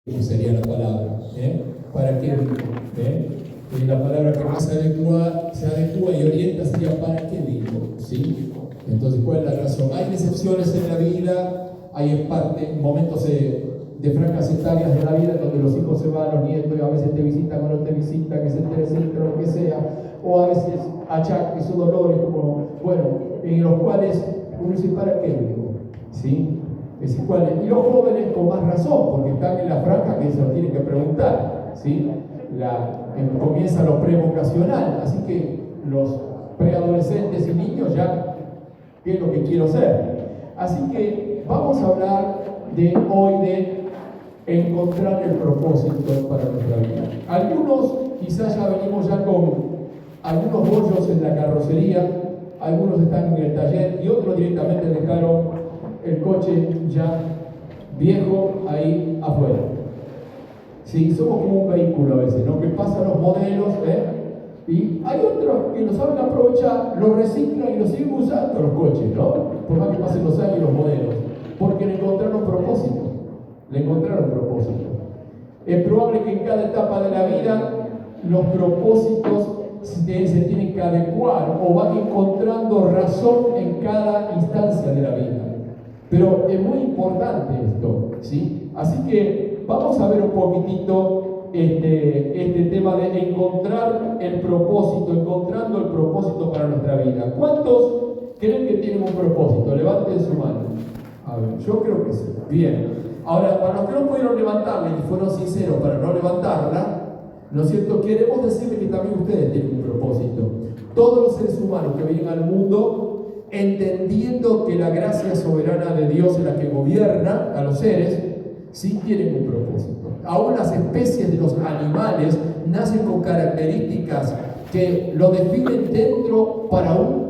sería la palabra, ¿para qué vivo? Y la palabra que más se adecua y orienta sería ¿para qué vivo? ¿Sí? Entonces, ¿cuál es la razón? Hay decepciones en la vida, hay momentos de francas etarias de la vida donde los hijos se van, los nietos, y a veces te visitan o no te visitan, etcétera, lo que sea, o a veces achaques o dolores, en los cuales uno dice, ¿para qué vivo? ¿Sí? Y los jóvenes con más razón, porque están en la franja que se lo tienen que preguntar, ¿sí? Comienza lo prevocacional, así que los preadolescentes y niños ya, ¿qué es lo que quiero ser? Así que vamos a hablar hoy de encontrar el propósito para nuestra vida. Algunos quizás ya venimos ya con algunos bollos en la carrocería, algunos están en el taller y otros directamente dejaron el coche ya viejo ahí afuera. Sí, somos como un vehículo a veces, ¿no? Que pasan los modelos, y hay otros que lo saben aprovechar, lo reciclan y lo siguen usando los coches, ¿no? Por más que pasen los años y los modelos, porque le encontraron propósito. Es probable que en cada etapa de la vida los propósitos se tienen que adecuar o van encontrando razón en cada instancia de la vida. Pero es muy importante esto, ¿sí? Así que vamos a ver un poquitito este tema de encontrando el propósito para nuestra vida. ¿Cuántos creen que tienen un propósito? Levanten su mano. A ver, yo creo que sí. Bien. Ahora, para los que no pudieron levantarla y fueron sinceros para no levantarla, ¿no es cierto? Queremos decirles que también ustedes tienen un propósito. Todos los seres humanos que vienen al mundo entendiendo que la gracia soberana de Dios es la que gobierna a los seres, sí tienen un propósito. Aún las especies de los animales nacen con características que lo definen dentro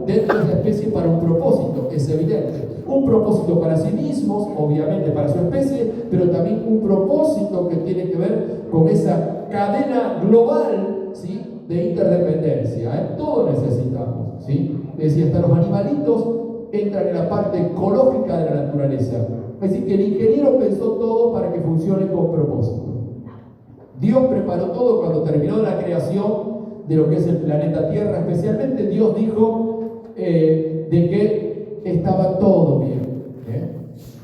de la especie para un propósito, es evidente. Un propósito para sí mismos, obviamente para su especie, pero también un propósito que tiene que ver con esa cadena global, ¿sí?, de interdependencia. Todo necesitamos, ¿sí? Es decir, hasta los animalitos entran en la parte ecológica de la naturaleza. Es decir, que el ingeniero pensó todo para que funcione con propósito. Dios preparó todo cuando terminó la creación de lo que es el planeta Tierra. Especialmente Dios dijo de que estaba todo bien.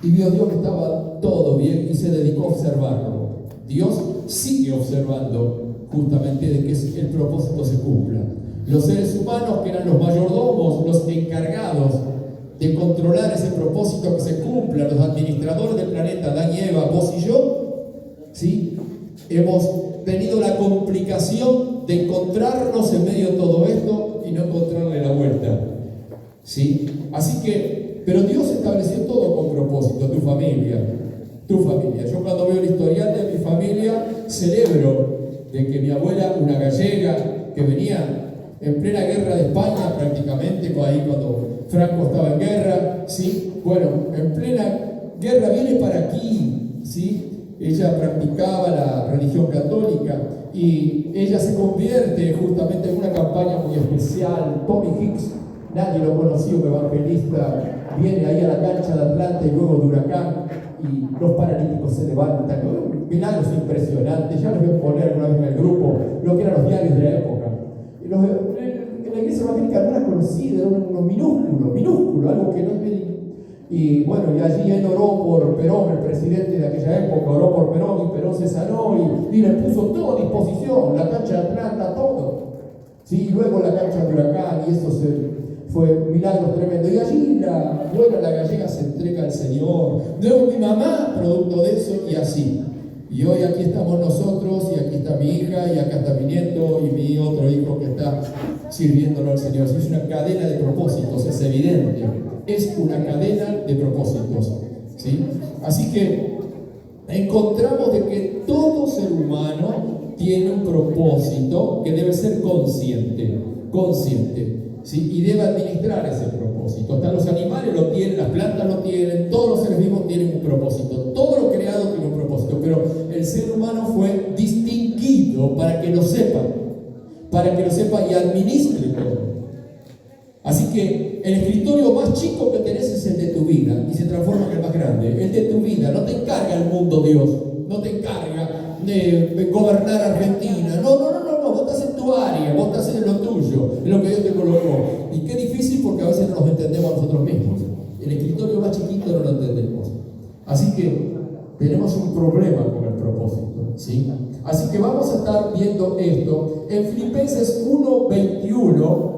Y vio Dios que estaba todo bien y se dedicó a observarlo. Dios sigue observando justamente de que el propósito se cumpla. Los seres humanos, que eran los mayordomos, los encargados de controlar ese propósito que se cumpla, los administradores del planeta, Adán y Eva, vos y yo, ¿sí?, hemos tenido la complicación de encontrarnos en medio de todo esto y no encontrarle la vuelta, ¿sí? Así que, pero Dios estableció todo con propósito, tu familia. Yo cuando veo el historial de mi familia, celebro de que mi abuela, una gallega, que venía en plena guerra de España prácticamente, ahí cuando Franco estaba en guerra, ¿sí? En plena guerra viene para aquí, ¿sí? Ella practicaba la religión católica y ella se convierte justamente en una campaña muy especial. Tommy Hicks, nadie lo conoció, un evangelista, viene ahí a la cancha de Atlanta y luego de Huracán y los paralíticos se levantan. Milagros impresionantes. Ya les voy a poner una vez en el grupo lo que eran los diarios de la época. En la iglesia evangélica no era conocida, era unos minúsculo, algo que no es. Y allí él oró por Perón, el presidente de aquella época, oró por Perón y Perón se sanó y le puso todo a disposición, la cancha de Atlanta, todo. Sí, y luego la cancha de Huracán, y eso fue un milagro tremendo. Y allí la gallega se entrega al Señor. Luego mi mamá, producto de eso, y así. Y hoy aquí estamos nosotros, y aquí está mi hija, y acá está mi nieto, y mi otro hijo que está sirviéndolo al Señor. Es una cadena de propósitos, es evidente. Es una cadena de propósitos, ¿sí? Así que encontramos de que todo ser humano tiene un propósito que debe ser consciente, ¿sí? Y debe administrar ese propósito. Hasta los animales lo tienen, las plantas lo tienen, todos los seres vivos tienen un propósito. Todo lo creado tiene un propósito, pero el ser humano fue distinguido para que lo sepa y administre todo. Así que el escritorio más chico que tenés es el de tu vida y se transforma en el más grande, el de tu vida. No te encarga el mundo Dios, no te encarga gobernar Argentina. No, vos estás en tu área, vos estás en lo tuyo, en lo que Dios te colocó. Y qué difícil, porque a veces no nos entendemos a nosotros mismos. El escritorio más chiquito no lo entendemos. Así que tenemos un problema con el propósito, ¿sí? Así que vamos a estar viendo esto. En Filipenses 1:21,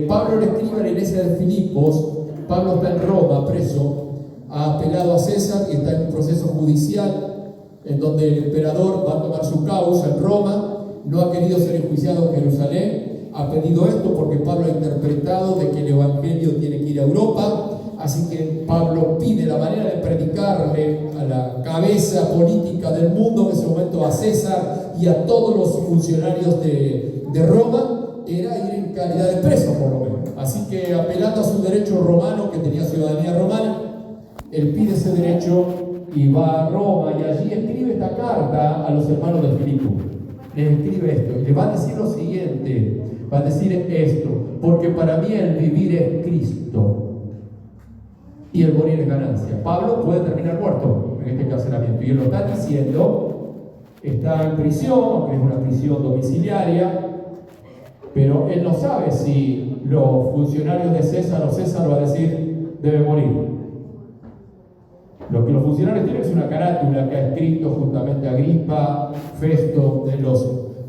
Pablo le escribe a la iglesia de Filipos. Pablo está en Roma, preso, ha apelado a César y está en un proceso judicial en donde el emperador va a tomar su causa en Roma. No ha querido ser enjuiciado en Jerusalén. Ha pedido esto porque Pablo ha interpretado de que el evangelio tiene que ir a Europa. Así que Pablo pide la manera de predicarle a la cabeza política del mundo, en ese momento a César y a todos los funcionarios de Roma, era ir en calidad de preso, por lo menos. Así que, apelando a su derecho romano, que tenía ciudadanía romana, él pide ese derecho y va a Roma, y allí escribe esta carta a los hermanos de Filipo. Les escribe esto y les va a decir lo siguiente, va a decir esto: porque para mí el vivir es Cristo y el morir es ganancia. Pablo puede terminar muerto en este encarcelamiento, y él lo está diciendo. Está en prisión, aunque es una prisión domiciliaria, pero él no sabe si los funcionarios de César o César va a decir debe morir. Lo que los funcionarios tienen es una carátula que ha escrito justamente Agripa, Festo, de los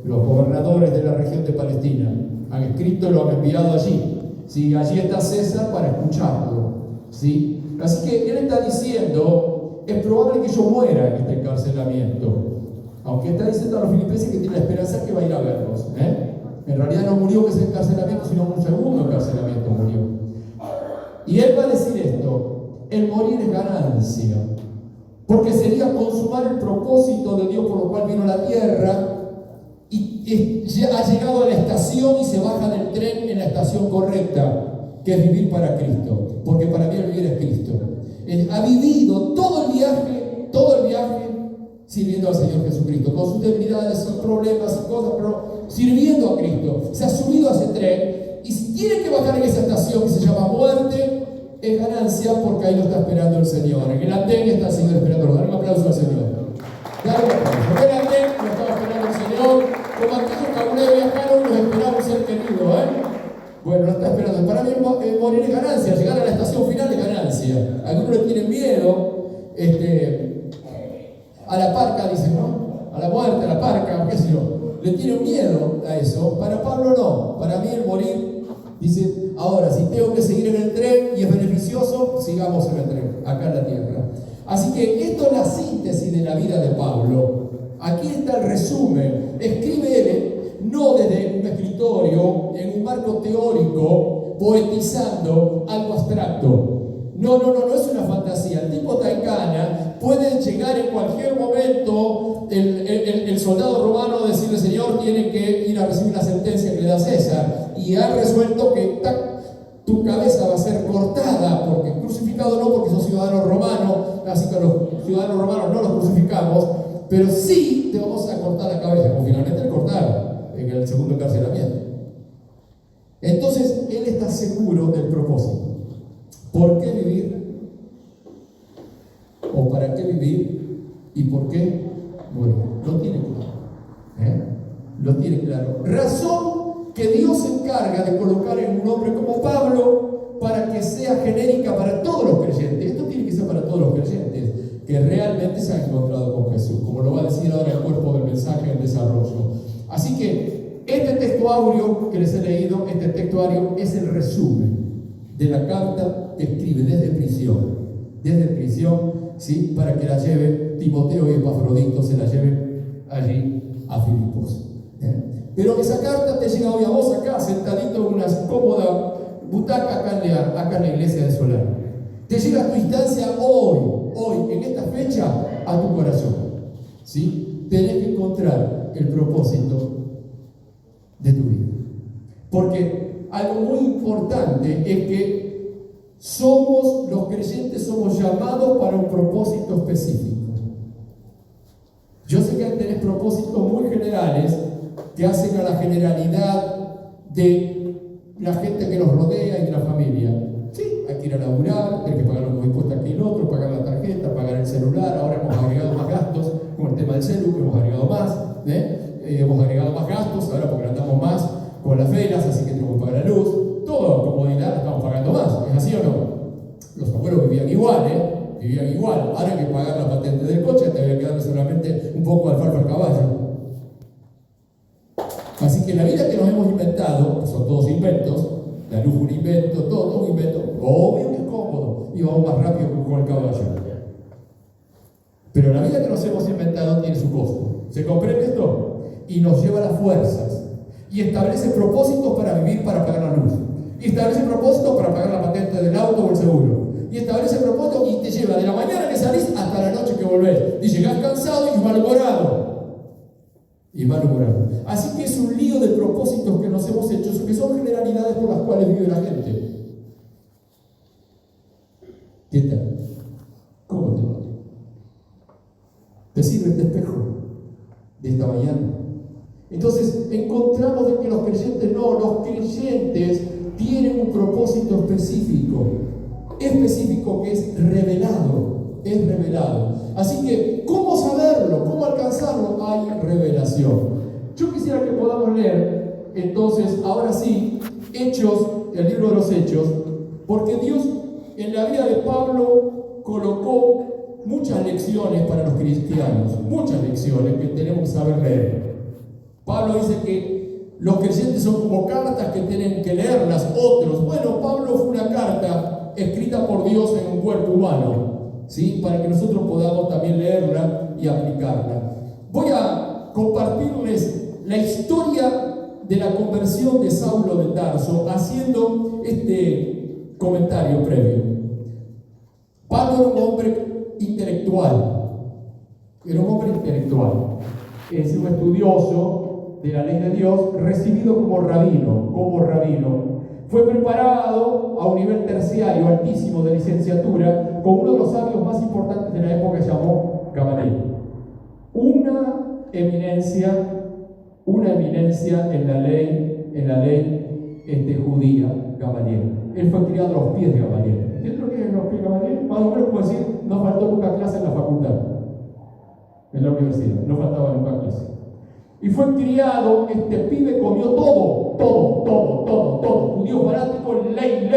gobernadores de la región de Palestina. Han escrito, lo han enviado allí. ¿Sí? Allí está César para escucharlo. ¿Sí? Así que él está diciendo, es probable que yo muera en este encarcelamiento. Aunque está diciendo a los filipenses que tiene la esperanza que va a ir a verlos. En realidad no murió en ese encarcelamiento, sino en un segundo encarcelamiento murió. Y él va a decir esto: el morir es ganancia, porque sería consumar el propósito de Dios por lo cual vino a la tierra, y ha llegado a la estación y se baja del tren en la estación correcta, que es vivir para Cristo, porque para mí el vivir es Cristo. Él ha vivido todo el viaje sirviendo al Señor Jesucristo, con sus debilidades, sus problemas, sus cosas, pero sirviendo a Cristo. Se ha subido a ese tren, y si tiene que bajar en esa estación que se llama muerte, es ganancia, porque ahí lo está esperando el Señor. En el andén está el Señor esperando. Dale un aplauso al Señor. Dale un aplauso. En el andén lo estaba esperando el Señor, como aquellos que alguna vez viajaron y los esperaba un ser querido, Bueno, lo está esperando. Para mí morir es ganancia, llegar a la estación final es ganancia. Algunos le tienen miedo a la parca, dicen, ¿no? A la muerte, a la parca, qué sé yo. Le tienen miedo a eso. Para Pablo no. Para mí el morir, dice, ahora, si tengo que seguir en el tren y es beneficioso, sigamos en el tren, acá en la tierra. Así que esto es la síntesis de la vida de Pablo. Aquí está el resumen. Escribe él, no desde un escritorio, en un marco teórico, poetizando algo abstracto. No es una fantasía. El tipo está en cana, puede llegar en cualquier momento el soldado romano a decirle: Señor, tiene que ir a recibir la sentencia que le da César, y ha resuelto que tu cabeza va a ser cortada, porque crucificado no, porque sos ciudadano romano, así que a los ciudadanos romanos no los crucificamos, pero sí te vamos a cortar la cabeza, como finalmente le cortaron en el segundo encarcelamiento. Entonces él está seguro del propósito. ¿Por qué vivir? ¿O para qué vivir? ¿Y por qué morir? Lo tiene claro. Lo tiene claro. Razón que Dios se encarga de colocar en un hombre como Pablo para que sea genérica para todos los creyentes. Esto tiene que ser para todos los creyentes que realmente se han encontrado con Jesús, como lo va a decir ahora el cuerpo del mensaje en desarrollo. Así que este texto áureo que les he leído, este texto áureo es el resumen de la carta que escribe desde prisión, ¿sí? Para que la lleve Timoteo y Epafrodito, se la lleven allí a Filipos. Pero esa carta te llega hoy a vos acá, sentadito en una cómoda butaca acá en la iglesia de Solar. Te llega a tu instancia hoy, en esta fecha, a tu corazón. ¿Sí? Tenés que encontrar el propósito de tu vida. Porque algo muy importante es que los creyentes somos llamados para un propósito específico. Yo sé que tenés propósitos muy generales que hacen a la generalidad de la gente que nos rodea y de la familia. Sí, hay que ir a laburar, hay que pagar los impuestos aquí y el otro, pagar la tarjeta, pagar el celular, ahora hemos agregado más gastos, con el tema del celu, hemos agregado más, hemos agregado más gastos, ahora porque andamos más con las velas, así que tenemos que pagar la luz, toda comodidad estamos pagando más, ¿es así o no? Los abuelos vivían igual, vivían igual. Ahora hay que pagar la patente del coche, te voy a quedar solamente un poco de alfalfa al caballo. Así que la vida que nos hemos inventado, son todos inventos, la luz un invento, todo un invento, obvio que es cómodo y vamos más rápido que con el caballo. Pero la vida que nos hemos inventado tiene su costo. ¿Se comprende esto? Y nos lleva a las fuerzas. Y establece propósitos para vivir, para pagar la luz. Y establece propósitos para pagar la patente del auto o el seguro. Y establece propósitos y te lleva de la mañana que salís hasta la noche que volvés. Y llegás cansado y malhumorado. Así que es un lío de propósitos que nos hemos hecho, que son generalidades por las cuales vive la gente. ¿Qué tal? ¿Cómo te va? ¿Te sirve este espejo de esta mañana? Entonces encontramos de que los creyentes tienen un propósito específico que es revelado. Así que, ¿cómo saberlo? ¿Cómo alcanzarlo? Hay revelación. Yo quisiera que podamos leer, entonces, ahora sí, el libro de los Hechos, porque Dios en la vida de Pablo colocó muchas lecciones para los cristianos, muchas lecciones que tenemos que saber leer. Pablo dice que los creyentes son como cartas que tienen que leerlas otros. Bueno, Pablo fue una carta escrita por Dios en un cuerpo humano, ¿sí? Para que nosotros podamos también leerla y aplicarla. Voy a compartirles la historia de la conversión de Saulo de Tarso haciendo este comentario previo. Pablo era un hombre intelectual, es un estudioso de la ley de Dios, recibido como rabino. Fue preparado a un nivel terciario altísimo de licenciatura con uno de los sabios más importantes de la época, llamó Gamaliel. Una eminencia en la ley judía, Gamaliel. Él fue criado a los pies de Gamaliel. ¿Entiendes lo que es los pies de Gamaliel? Más o menos como decir, no faltó nunca clase en la facultad, en la universidad, no faltaba nunca clase. Y fue criado, este pibe comió todo. Judío fanático, ley.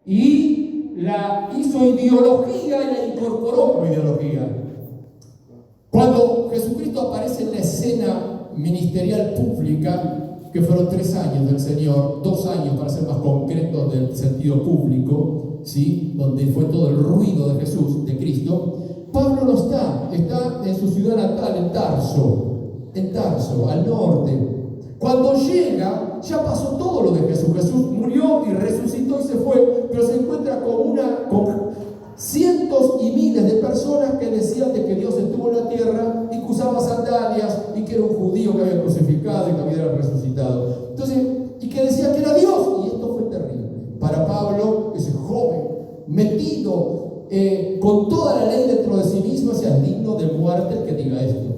Y la hizo ideología y la incorporó como ideología. Cuando Jesucristo aparece en la escena ministerial pública, que fueron 3 años del Señor, 2 años para ser más concretos del sentido público, ¿sí? Donde fue todo el ruido de Jesús, de Cristo, Pablo no está en su ciudad natal, en Tarso, al norte. Cuando llega, ya pasó todo lo de Jesús. Jesús murió y resucitó y se fue, pero se encuentra con cientos y miles de personas que decían de que Dios estuvo en la tierra y que usaba sandalias y que era un judío que había crucificado y que había resucitado. Entonces, y que decía que era Dios. Y esto fue terrible. Para Pablo, ese joven, metido con toda la ley dentro de sí mismo, sea digno de muerte el que diga esto.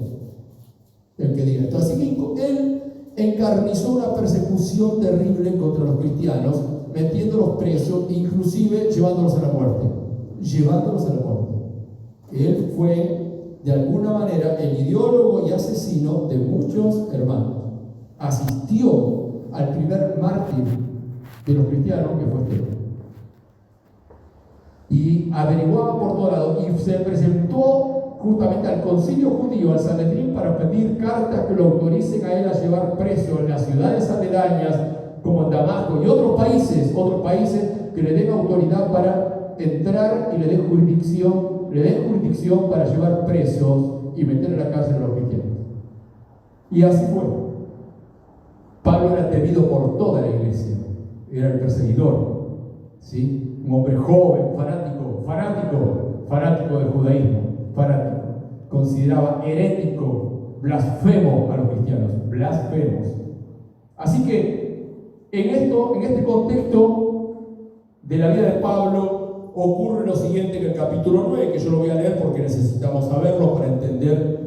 Así que él encarnizó una persecución terrible contra los cristianos, metiéndolos presos, inclusive llevándolos a la muerte. Él fue, de alguna manera, el ideólogo y asesino de muchos hermanos. Asistió al primer mártir de los cristianos, que fue Esteban. Y averiguaba por todo lado y se presentó justamente al concilio judío, al Sanedrín, para pedir cartas que lo autoricen a él a llevar preso en las ciudades aledañas como en Damasco y otros países que le den autoridad para entrar y le den jurisdicción para llevar presos y meter en la cárcel a los cristianos. Y así fue. Pablo era temido por toda la iglesia, era el perseguidor, ¿sí? Un hombre joven, fanático del judaísmo, consideraba herético, blasfemo a los cristianos, blasfemos. Así que en este contexto de la vida de Pablo ocurre lo siguiente en el capítulo 9, que yo lo voy a leer porque necesitamos saberlo para entender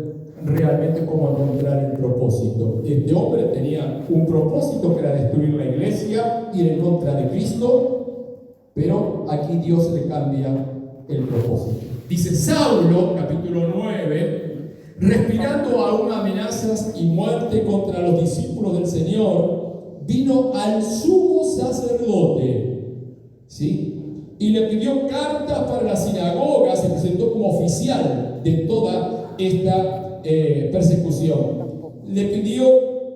realmente cómo encontrar el propósito. Este hombre tenía un propósito que era destruir la iglesia, ir en contra de Cristo, pero aquí Dios le cambia el propósito. Dice Saulo, capítulo 9, respirando aún amenazas y muerte contra los discípulos del Señor, vino al sumo sacerdote, ¿sí? Y le pidió cartas para la sinagoga, se presentó como oficial de toda esta persecución. Le pidió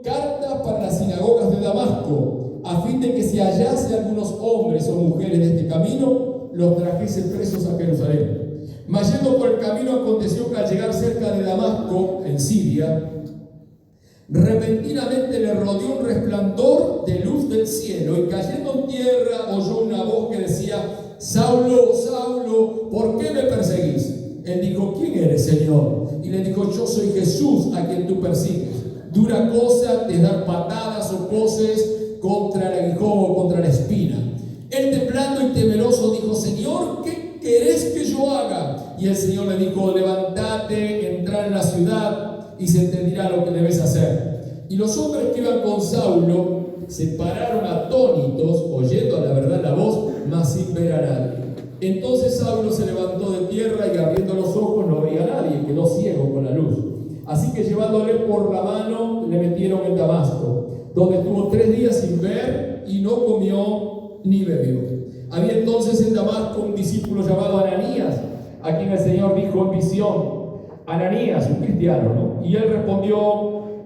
cartas para las sinagogas de Damasco, a fin de que si hallase algunos hombres o mujeres de este camino, los trajese presos a Jerusalén. Mas yendo por el camino, aconteció que al llegar cerca de Damasco, en Siria, repentinamente le rodeó un resplandor de luz del cielo, y cayendo en tierra oyó una voz que decía: Saulo, Saulo, ¿por qué me perseguís? Él dijo: ¿quién eres, Señor? Y le dijo: yo soy Jesús, a quien tú persigues. Dura cosa te dar patadas o coces contra el aguijón o contra la espina. Él, temblando y temeroso, dijo: Señor, ¿qué querés que yo haga? Y el Señor le dijo: levántate, entra en la ciudad y se te dirá lo que debes hacer. Y los hombres que iban con Saulo se pararon atónitos, oyendo a la verdad la voz, mas sin ver a nadie. Entonces Saulo se levantó de tierra y abriendo los ojos no veía a nadie, quedó ciego con la luz. Así que llevándole por la mano le metieron en Damasco, donde estuvo 3 días sin ver y no comió ni bebió. Había entonces en Damasco un discípulo llamado Ananías, a quien el Señor dijo en visión: Ananías, un cristiano, ¿no? Y él respondió: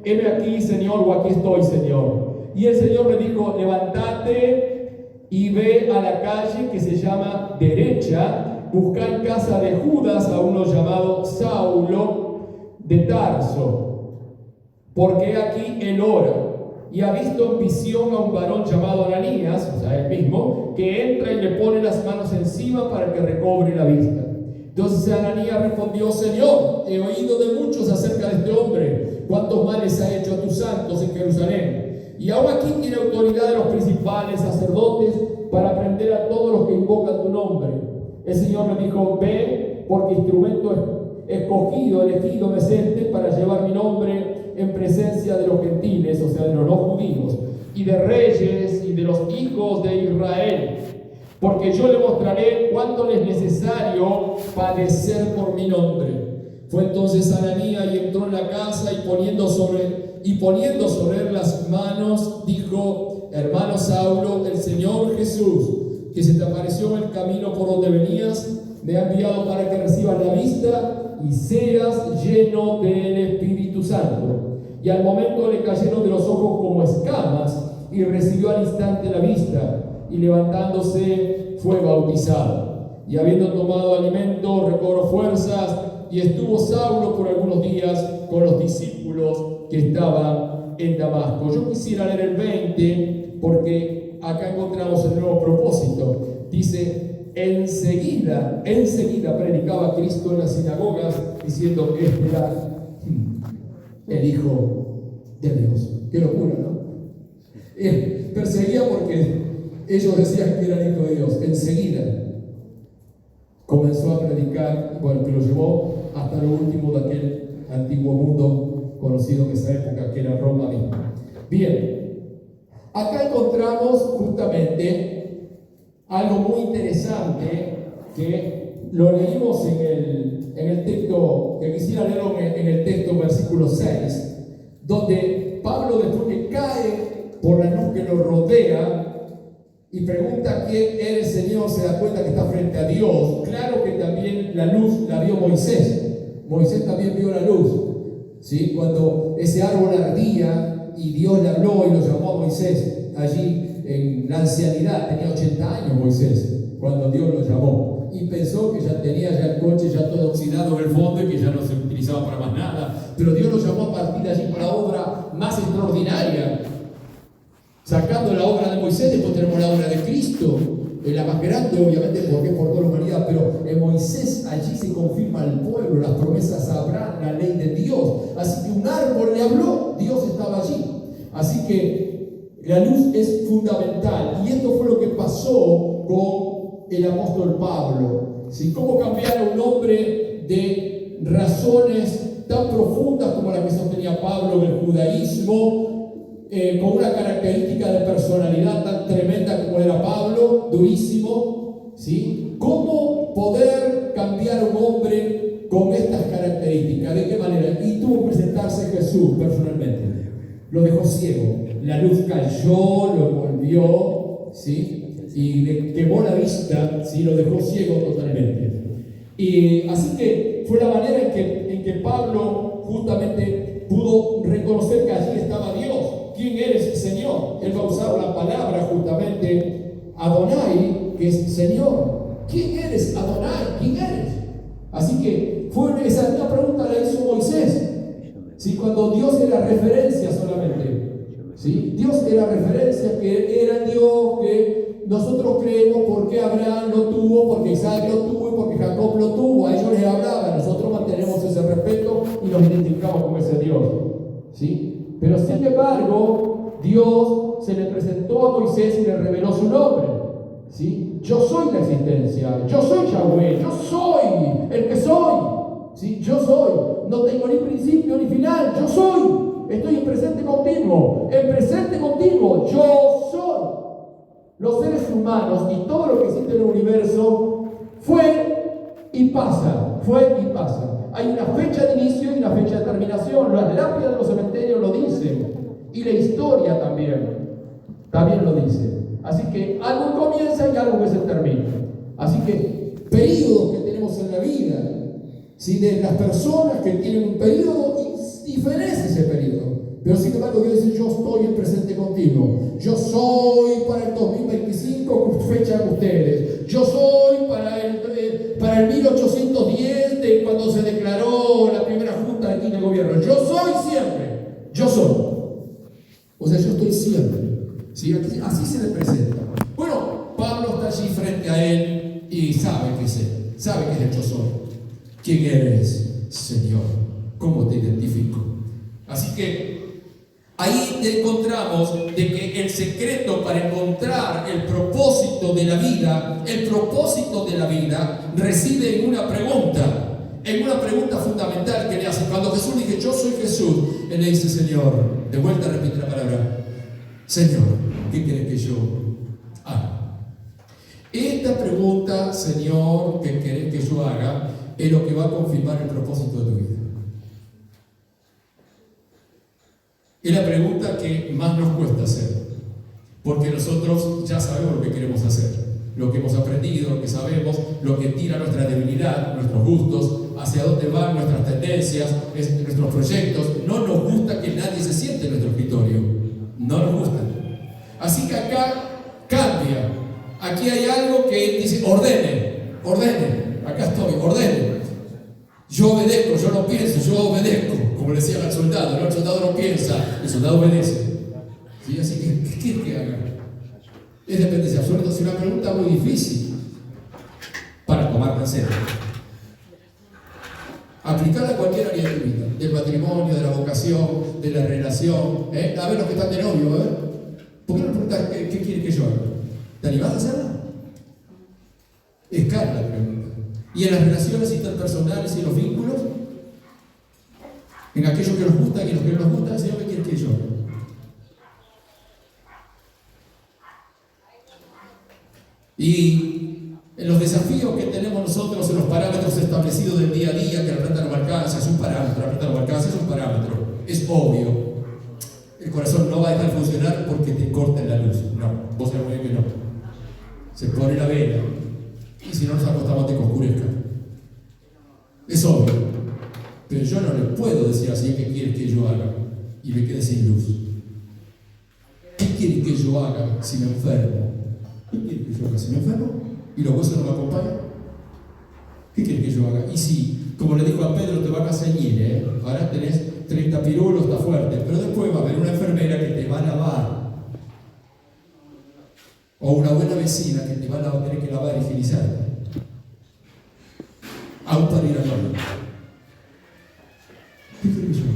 heme aquí, Señor, o aquí estoy, Señor. Y el Señor le dijo: levántate y ve a la calle que se llama Derecha, busca en casa de Judas a uno llamado Saulo de Tarso, porque aquí él ora, y ha visto en visión a un varón llamado Ananías, o sea, él mismo, que entra y le pone las manos encima para que recobre la vista. Entonces Ananías respondió: Señor, he oído de muchos acerca de este hombre, cuántos males ha hecho a tus santos en Jerusalén, y aún aquí tiene autoridad de los principales sacerdotes para prender a todos los que invocan tu nombre. El Señor le dijo: ve, porque instrumento escogido, elegido me siente para llevar mi nombre en presencia de los gentiles, o sea, de los no judíos, y de reyes y de los hijos de Israel, porque yo le mostraré cuánto le es necesario padecer por mi nombre. Fue entonces Ananías y entró en la casa, y poniendo sobre él las manos, dijo: hermano Saulo, el Señor Jesús, que se te apareció en el camino por donde venías, me ha enviado para que recibas la vista y seas lleno del Espíritu Santo. Y al momento le cayeron de los ojos como escamas, y recibió al instante la vista, y levantándose fue bautizado. Y habiendo tomado alimento, recobró fuerzas, y estuvo Saulo por algunos días con los discípulos que estaban en Damasco. Yo quisiera leer el 20, porque acá encontramos el nuevo propósito. Dice: enseguida predicaba Cristo en las sinagogas, diciendo que este era el Hijo de Dios. Qué locura, ¿no? Perseguía porque ellos decían que era el Hijo de Dios. Enseguida comenzó a predicar, bueno, que lo llevó hasta lo último de aquel antiguo mundo conocido en esa época, que era Roma misma. Bien, acá encontramos justamente algo muy interesante, que lo leímos en el texto, que quisiera leerlo en el texto, versículo 6, donde Pablo, después que cae por la luz que lo rodea y pregunta quién era el Señor, se da cuenta que está frente a Dios. Claro que también la luz la vio Moisés. Moisés también vio la luz, ¿sí? Cuando ese árbol ardía y Dios le habló y lo llamó a Moisés allí en la ancianidad. Tenía 80 años Moisés cuando Dios lo llamó, y pensó que ya tenía el coche ya todo oxidado en el fondo y que ya no se utilizaba para más nada. Pero Dios lo llamó a partir de allí para la obra más extraordinaria, sacando la obra de Moisés. Después tenemos la obra de Cristo, la más grande obviamente porque es por toda la humanidad, pero en Moisés allí se confirma al pueblo, las promesas a Abraham, la ley de Dios. Así que un árbol le habló, Dios estaba allí. Así que la luz es fundamental, y esto fue lo que pasó con el apóstol Pablo. ¿Sí? ¿Cómo cambiar a un hombre de razones tan profundas como la que sostenía Pablo en el judaísmo, con una característica de personalidad tan tremenda como era Pablo, durísimo? ¿Sí? ¿Cómo poder cambiar cambiar a un hombre con estas características? ¿De qué manera? Y tuvo que presentarse Jesús personalmente. Lo dejó ciego. La luz cayó, lo envolvió, ¿sí? Y le quemó la vista, ¿sí? Lo dejó ciego totalmente. Y así que fue la manera en que Pablo justamente pudo reconocer que allí estaba Dios. ¿Quién eres, Señor? Él va a usar la palabra justamente Adonai, que es Señor. ¿Quién eres, Adonai? ¿Quién eres? Así que esa misma pregunta la hizo Moisés. ¿Sí? Cuando Dios era referencia solamente. ¿Sí? Dios era referencia, que era Dios, que nosotros creemos porque Abraham lo tuvo, porque Isaac lo tuvo y porque Jacob lo tuvo. A ellos les hablaba. Nosotros mantenemos ese respeto y nos identificamos con ese Dios. ¿Sí? Pero sin embargo, Dios se le presentó a Moisés y le reveló su nombre. ¿Sí? Yo soy la existencia, yo soy Yahweh, yo soy el que soy. ¿Sí? Yo soy, no tengo ni principio ni final, yo soy. Estoy en presente continuo, yo soy. Los seres humanos y todo lo que existe en el universo fue y pasa. Hay una fecha de inicio y una fecha de terminación. Las lápidas de los cementerios lo dicen. Y la historia también lo dice. Así que algo comienza y algo que se termina. Así que periodos que tenemos en la vida, ¿sí? De las personas que tienen un periodo diferente ese periodo. Pero sin embargo Dios dice: yo estoy en presente continuo. Yo soy para el 2025, fecha de ustedes. Yo soy para el 1810, de cuando se declaró la primera junta aquí en el gobierno. Yo soy siempre. Yo soy. O sea, yo estoy siempre. ¿Sí? Así se le presenta. Bueno, Pablo está allí frente a él y sabe que es él. Sabe que es el yo soy. ¿Quién eres, Señor? ¿Cómo te identifico? Así que ahí encontramos de que el secreto para encontrar el propósito de la vida reside en una pregunta fundamental que le hace. Cuando Jesús dice: yo soy Jesús, él le dice: Señor, de vuelta repite la palabra, Señor, ¿qué quieres que yo haga? Esta pregunta, Señor, ¿qué querés que yo haga?, es lo que va a confirmar el propósito de tu vida. Es la pregunta que más nos cuesta hacer, porque nosotros ya sabemos lo que queremos hacer, lo que hemos aprendido, lo que sabemos, lo que tira nuestra debilidad, nuestros gustos, hacia dónde van nuestras tendencias, nuestros proyectos. No nos gusta que nadie se siente en nuestro escritorio, no nos gusta. Así que acá cambia. Aquí hay algo que dice: ordene. Acá estoy, ordene. Yo obedezco, yo no pienso, yo obedezco. Como le decían al soldado, ¿no? El soldado no piensa, el soldado obedece. ¿Sí? Así que, ¿qué quieres que haga? Es dependencia absoluta. Es una pregunta muy difícil para tomarla en serio. Aplicarla a cualquier área de tu vida, del matrimonio, de la vocación, de la relación. A ver los que están de novio, a ver. ¿Por qué no preguntar qué quieres que yo haga? ¿Te animás a hacerla? Es cara la pregunta. Y en las relaciones interpersonales y en los vínculos, en aquello que nos gusta y en lo que no nos gusta, Señor, ¿qué quieres que yo haga? Y en los desafíos que tenemos nosotros, en los parámetros establecidos del día a día, que la plata no alcanza, es un parámetro, es obvio. El corazón no va a dejar de funcionar porque te corten la luz. No, vos sabés muy bien que no. Se pone la vela. Y si no nos acostamos te que oscurezca. Es obvio. Pero yo no le puedo decir así: ¿qué quieres que yo haga? Y me quede sin luz. ¿Qué quieres que yo haga si me enfermo? ¿Qué quieres que yo haga si me enfermo? ¿Y los huesos no me acompañan? ¿Qué quieres que yo haga? Y si, como le dijo a Pedro, te van a ceñir, ahora tenés 30 pirulos, está fuerte, pero después va a haber una enfermera que te va a lavar. O una buena vecina que te va a tener que lavar y higienizar. Aún para ir al baño. ¿Qué quieres que yo haga?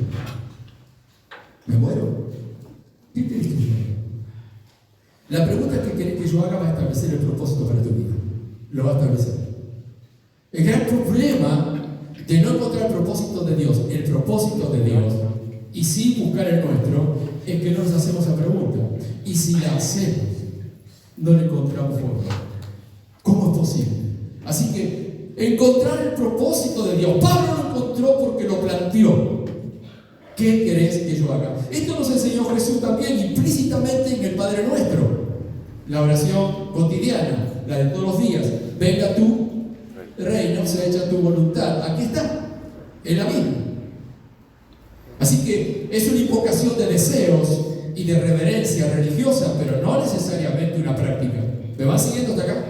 ¿Me muero? ¿Qué quieres que yo haga? La pregunta que querés que yo haga va a establecer el propósito para tu vida. Lo va a establecer. El gran problema de no encontrar el propósito de Dios, y sí buscar el nuestro, es que no nos hacemos esa pregunta. Y si la hacemos, no le encontramos forma. ¿Cómo es posible? Así que Encontrar el propósito de Dios. Pablo lo encontró porque lo planteó. ¿Qué querés que yo haga? Esto nos enseñó Jesús también implícitamente en el Padre Nuestro. La oración cotidiana, la de todos los días. Venga tu reino, sea hecha tu voluntad. Aquí está, en la Biblia. Así que es una invocación de deseos y de reverencia religiosa, pero no necesariamente una práctica. ¿Me van siguiendo hasta acá?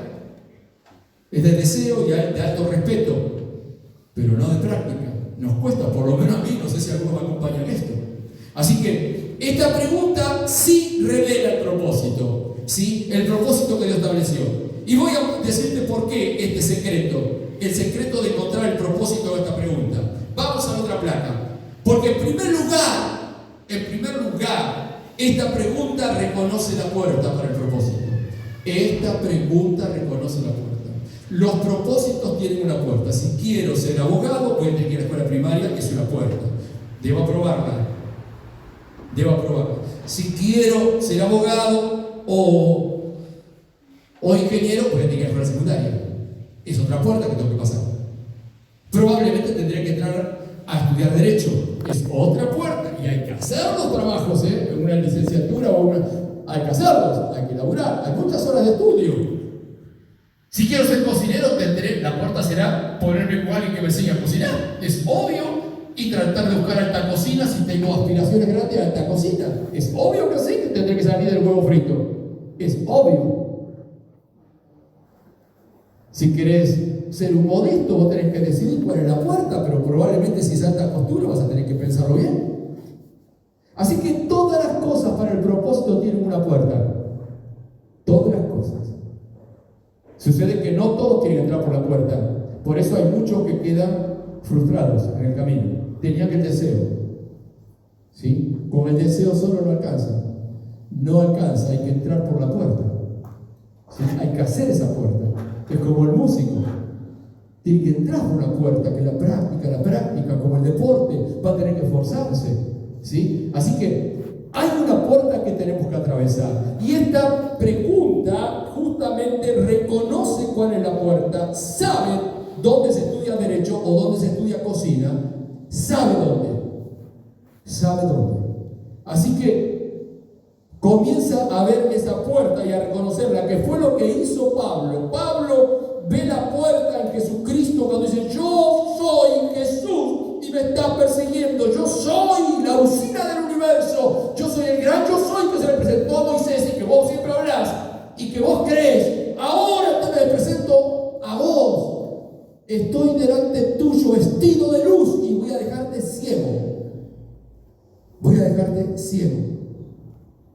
Es de deseo y de alto respeto, pero no de práctica. Nos cuesta, por lo menos a mí, no sé si algunos me acompañan en esto. Así que esta pregunta sí revela el propósito, ¿sí? El propósito que Dios estableció. Y voy a decirte por qué este secreto, el secreto de encontrar el propósito de esta pregunta. Vamos a la otra placa. Porque en primer lugar, esta pregunta reconoce la puerta para el propósito. Esta pregunta reconoce la puerta. Los propósitos tienen una puerta. Si quiero ser abogado, voy a tener que ir a la escuela primaria, que es una puerta. Debo aprobarla. Si quiero ser abogado o ingeniero, voy a tener que ir a la escuela secundaria. Es otra puerta que tengo que pasar. Probablemente tendré que entrar a estudiar Derecho. Es otra puerta. Y hay que hacer los trabajos, una licenciatura o una... Hay que hacerlos, hay que laburar. Hay muchas horas de estudio. Si quiero ser cocinero, la puerta será ponerme con alguien que me enseñe a cocinar. Es obvio. Y tratar de buscar alta cocina si tengo aspiraciones grandes a alta cocina. Es obvio que sí, que tendré que salir del huevo frito. Es obvio. Si querés ser un modesto, vos tenés que decidir cuál es la puerta, pero probablemente si es alta costura vas a tener que pensarlo bien. Así que todas las cosas para el propósito tienen una puerta. Todas las cosas. Sucede que no todos quieren entrar por la puerta. Por eso hay muchos que quedan frustrados en el camino. Tenían el deseo. ¿Sí? Con el deseo solo no alcanza. No alcanza, hay que entrar por la puerta. ¿Sí? Hay que hacer esa puerta. Es como el músico. Tiene que entrar por la puerta, que la práctica, como el deporte, va a tener que esforzarse. ¿Sí? Así que hay una puerta que tenemos que atravesar. Y esta pregunta justamente reconoce cuál es la puerta, sabe dónde se estudia Derecho o dónde se estudia cocina, sabe dónde. Así que comienza a ver esa puerta y a reconocerla, que fue lo que hizo Pablo. Pablo ve la puerta en Jesucristo cuando dice: yo soy Jesús y me está persiguiendo, yo soy la usina del universo, yo soy el gran yo soy que se le presentó a Moisés y que vos siempre hablás y que vos crees. Ahora te me presento a vos, estoy delante tuyo vestido de luz y voy a dejarte ciego.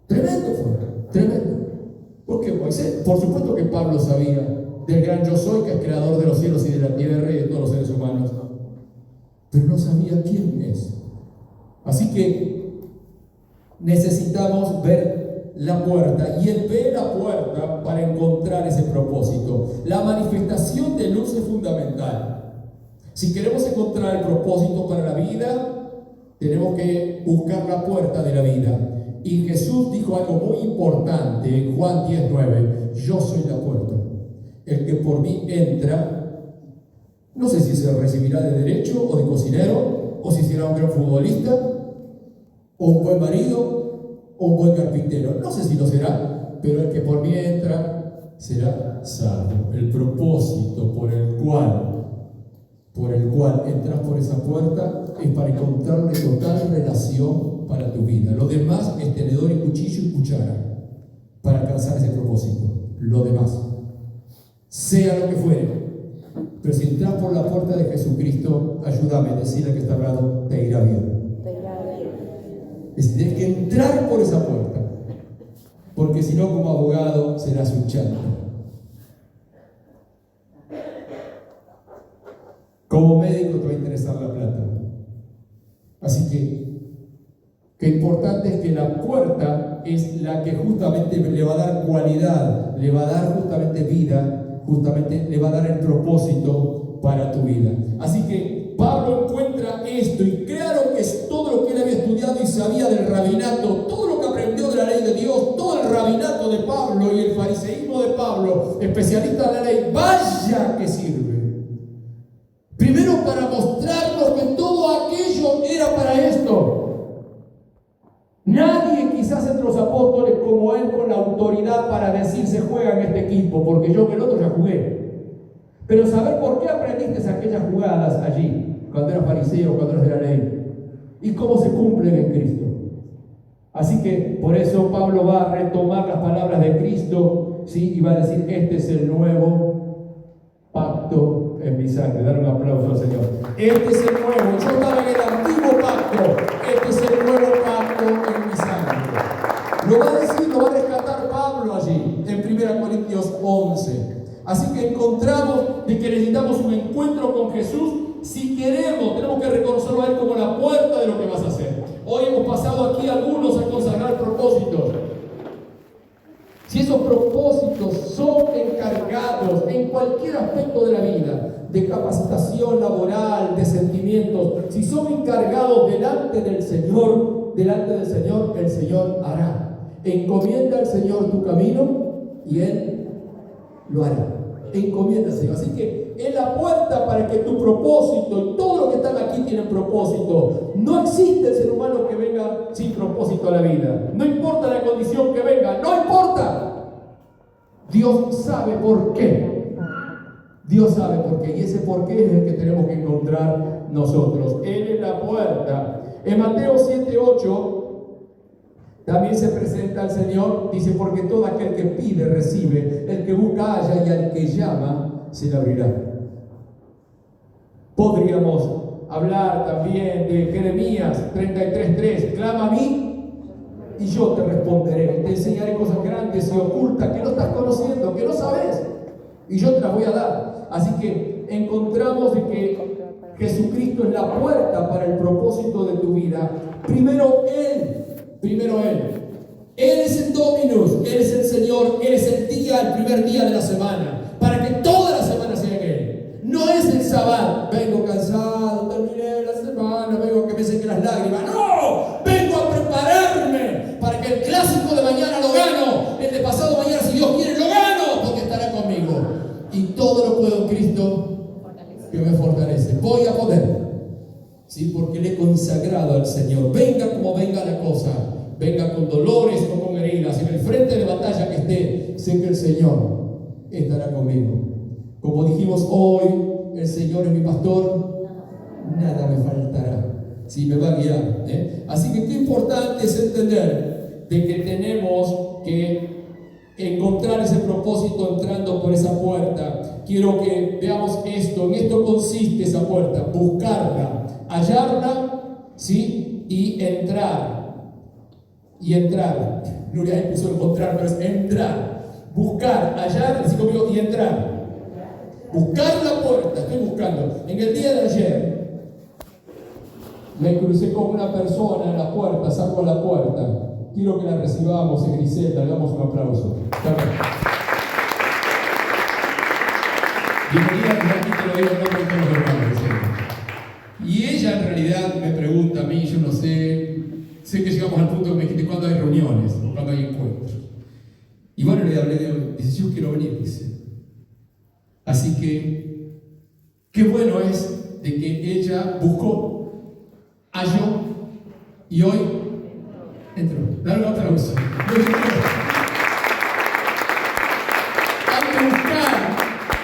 Tremendo fue, tremendo. Porque Moisés, por supuesto que Pablo sabía del gran yo soy, que es creador de los cielos y de la tierra y de todos los seres humanos, pero no sabía quién es. Así que necesitamos ver la puerta, y él ve la puerta para encontrar ese propósito. La manifestación de luz es fundamental. Si queremos encontrar el propósito para la vida, tenemos que buscar la puerta de la vida. Y Jesús dijo algo muy importante en Juan 10:9: yo soy la puerta. El que por mí entra, no sé si se recibirá de derecho o de cocinero, o si será un gran futbolista, o un buen marido, o un buen carpintero. No sé si lo será, pero el que por mí entra será salvo. El propósito por el cual entras por esa puerta es para encontrarle total relación para tu vida. Lo demás es tenedor y cuchillo y cuchara para alcanzar ese propósito. Lo demás, sea lo que fuere. Pero si entras por la puerta de Jesucristo, ayúdame, decirle que está al lado, te irá bien. Es decir, tienes que entrar por esa puerta, porque si no, como abogado serás un chanto. Como médico te va a interesar la plata. Así que importante es que la puerta es la que justamente le va a dar cualidad, le va a dar justamente vida, justamente le va a dar el propósito para tu vida. Así que Pablo encuentra esto, y claro que es todo lo que él había estudiado y sabía del rabinato, todo lo que aprendió de la ley de Dios, todo el rabinato de Pablo y el fariseísmo de Pablo, especialista en la ley, vaya que sirve. Nadie quizás entre los apóstoles como él con la autoridad para decir se juega en este equipo, porque yo que el otro ya jugué. Pero saber por qué aprendiste aquellas jugadas allí, cuando eras fariseo, cuando eras de la ley, y cómo se cumplen en Cristo. Así que por eso Pablo va a retomar las palabras de Cristo, ¿sí? Y va a decir, este es el nuevo pacto en mi sangre. Dar un aplauso al Señor. Este es el nuevo. Yo estaba en el antiguo pacto. Este es el nuevo pacto en mi sangre. Lo va a decir, lo va a rescatar Pablo allí, en 1 Corintios 11. Así que encontramos de que necesitamos un encuentro con Jesús. Si queremos, tenemos que reconocerlo a Él como la puerta de lo que vas a hacer. Hoy hemos pasado aquí algunos a consagrar propósitos. Si esos propósitos son encargados en cualquier aspecto de la vida, de capacitación laboral, de sentimientos, si son encargados delante del Señor, el Señor hará. Encomienda al Señor tu camino y Él lo hará. Encomienda al Señor. Así que es la puerta para que tu propósito, y todos los que están aquí tienen propósito. No existe el ser humano que venga sin propósito a la vida. No importa la condición que venga, no importa. Dios sabe por qué. Dios sabe por qué. Y ese por qué es el que tenemos que encontrar nosotros. Él es la puerta. En Mateo 7:8 también se presenta al Señor. Dice, porque todo aquel que pide, recibe. El que busca, halla, y al que llama, se le abrirá. Podríamos hablar también de Jeremías 33:3. Clama a mí y yo te responderé. Te enseñaré cosas grandes y ocultas que no estás conociendo, que no sabes, y yo te las voy a dar. Así que encontramos de que Jesucristo es la puerta para el propósito de tu vida. Primero Él. Él es el Dominus, Él es el Señor, Él es el primer día de la semana, para que toda la semana sea en Él. No es el sábado, vengo cansado, terminé la semana, vengo a que me sequen las lágrimas. No, vengo a prepararme para que el clásico de mañana lo gano, el de pasado mañana, si Dios quiere, lo gano, porque estará conmigo. Y todo lo puedo en Cristo que me fortalece. Voy a poder, ¿sí? Porque le he consagrado al Señor. Venga como venga la cosa, venga con dolores o con heridas, en el frente de batalla que esté, sé que el Señor estará conmigo. Como dijimos hoy, el Señor es mi pastor, nada me faltará. Sí, me va a guiar, Así que qué importante es entender de que tenemos que encontrar ese propósito entrando por esa puerta. Quiero que veamos esto. En esto consiste esa puerta: buscarla, hallarla, ¿sí? Y entrar. Gloria, ahí puso encontrar, pero es entrar. Buscar, hallar, así conmigo, y entrar. Buscar la puerta, estoy buscando. En el día de ayer me crucé con una persona en la puerta, salgo a la puerta. Quiero que la recibamos, en Griselda, le damos un aplauso. Bienvenida, aquí te lo digo en nombre de todos los hermanos. Y ella en realidad me pregunta a mí, yo no sé que llegamos al punto que me dijiste cuándo hay reuniones, cuándo hay encuentros. Y bueno, le hablé de hoy, dice, yo quiero venir, dice. Así que, qué bueno es de que ella buscó, halló, y hoy entró. Dale un aplauso. Hay que buscar,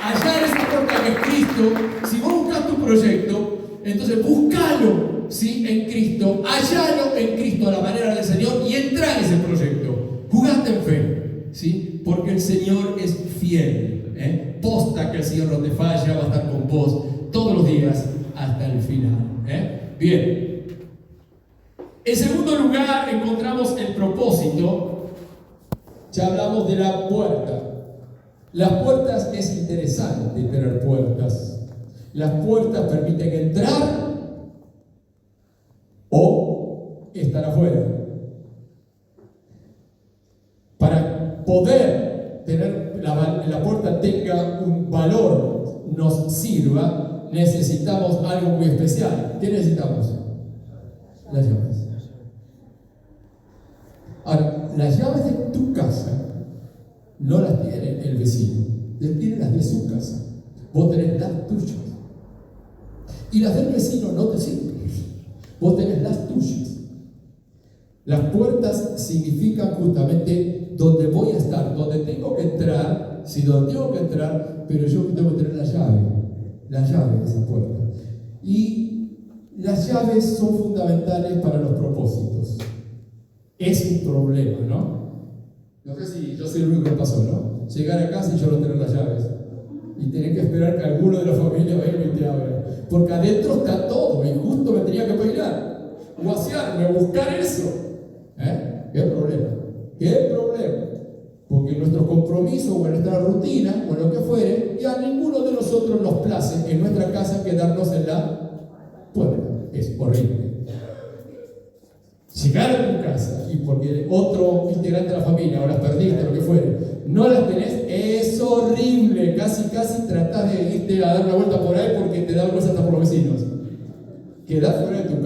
hallar esa puerta que es Cristo. Si vos buscas tu proyecto, entonces búscalo, ¿sí? En Cristo, hallalo en Cristo a la manera del Señor y entra en ese proyecto. Jugaste en fe, ¿sí? Porque el Señor es fiel. Posta que el Señor no te falla, va a estar con vos todos los días hasta el final. Bien. En segundo lugar, encontramos el propósito. Ya hablamos de la puerta. Las puertas, es interesante tener puertas. Las puertas permiten entrar o estar afuera. Para poder tener la puerta tenga un valor, nos sirva, necesitamos algo muy especial. ¿Qué necesitamos? Las llaves. Ahora, las llaves de tu casa no las tiene el vecino, él tiene las de su casa. Vos tenés las tuyas. Y las del vecino no te sirven. Vos tenés las tuyas. Las puertas significan justamente donde voy a estar, donde tengo que entrar, sí, donde tengo que entrar, pero yo tengo que tener la llave de esa puerta. Y las llaves son fundamentales para los propósitos. Es un problema, ¿no? No sé si yo soy el único que pasó, ¿no? Llegar a casa y yo no tener las llaves. Y tener que esperar que alguno de la familia venga y te abra. Porque adentro está todo, y justo me tenía que peinar, guasearme, buscar eso. ¿Qué problema? ¿Qué problema? Porque en nuestros compromisos o en nuestra rutina o en lo que fuere, ya a ninguno de nosotros nos place en nuestra casa quedarnos en la puerta. Es horrible. Llegar a tu casa y porque otro integrante de la familia o las perdiste, lo que fuere, no las tenés, es horrible. Casi tratás de irte a dar una vuelta por ahí porque te da vergüenza hasta por los vecinos. Quedar fuera de tu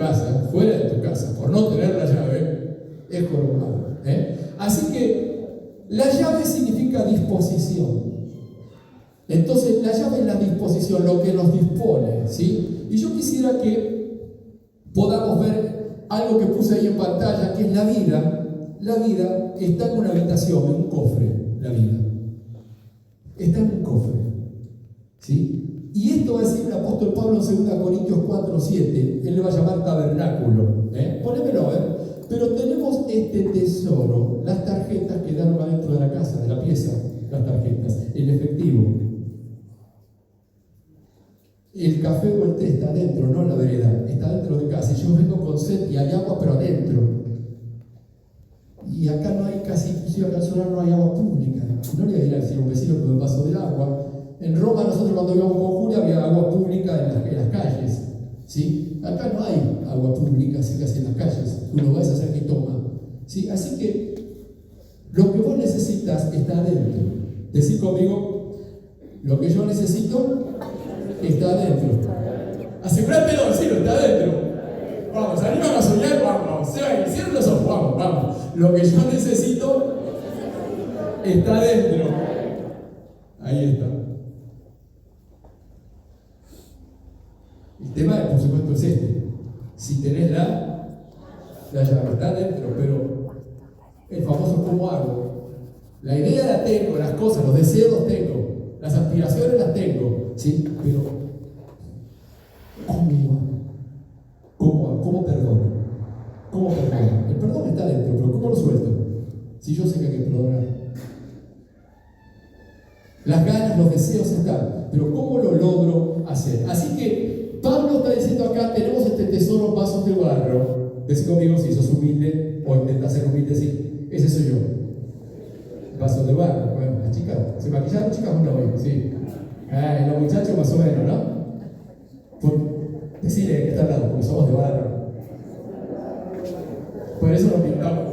casa, por no tener la llave, es jorobado. Así que la llave significa disposición. Entonces, la llave es la disposición, lo que nos dispone, ¿sí? Y yo quisiera que podamos ver algo que puse ahí en pantalla, que es la vida. La vida está en una habitación, en un cofre, la vida. Está en un cofre, ¿sí? Y esto va a decir el apóstol Pablo en 2 Corintios 4:7, él le va a llamar tabernáculo. Ponémelo a ver. Pero tenemos este tesoro, las tarjetas quedaron adentro de la casa, de la pieza, las tarjetas, el efectivo. El café o el té está adentro, no en la vereda, está dentro de casa. Y yo vengo con sed y hay agua, pero adentro. Y acá no hay casi, inclusive acá en Solar no hay agua pública. No le voy a ir a decir a un vecino que me pasó del agua. En Roma nosotros cuando íbamos con Julia había agua pública en las calles. ¿Sí? Acá no hay agua pública, así casi en las calles. Uno va a hacer que toma. ¿Sí? Así que lo que vos necesitas está adentro. Decir conmigo, lo que yo necesito está adentro. Asegúratelo, decirlo, está adentro. Vamos, animan a soñar, vamos. Cierren los ojos, vamos. Lo que yo necesito está adentro. Ahí está. El tema, por supuesto, es este. Si tenés la llave, está adentro, pero el famoso ¿cómo hago? La idea la tengo, las cosas, los deseos los tengo, las aspiraciones las tengo, ¿sí? Pero ¿cómo perdono? ¿Cómo perdono? El perdón está adentro, pero ¿cómo lo suelto? Si yo sé que hay que perdonar. Las ganas, los deseos están, pero ¿cómo lo logro hacer? Así que Pablo está diciendo acá, tenemos este tesoro en vasos de barro. Decí conmigo si sos humilde o intentas ser humilde, sí, ese soy yo. Vasos de barro. Bueno, las chicas, ¿se maquillaron chicas o no hoy? Sí. Los muchachos más o menos, ¿no? Decirle que está al lado, porque somos de barro. Por eso nos pintamos.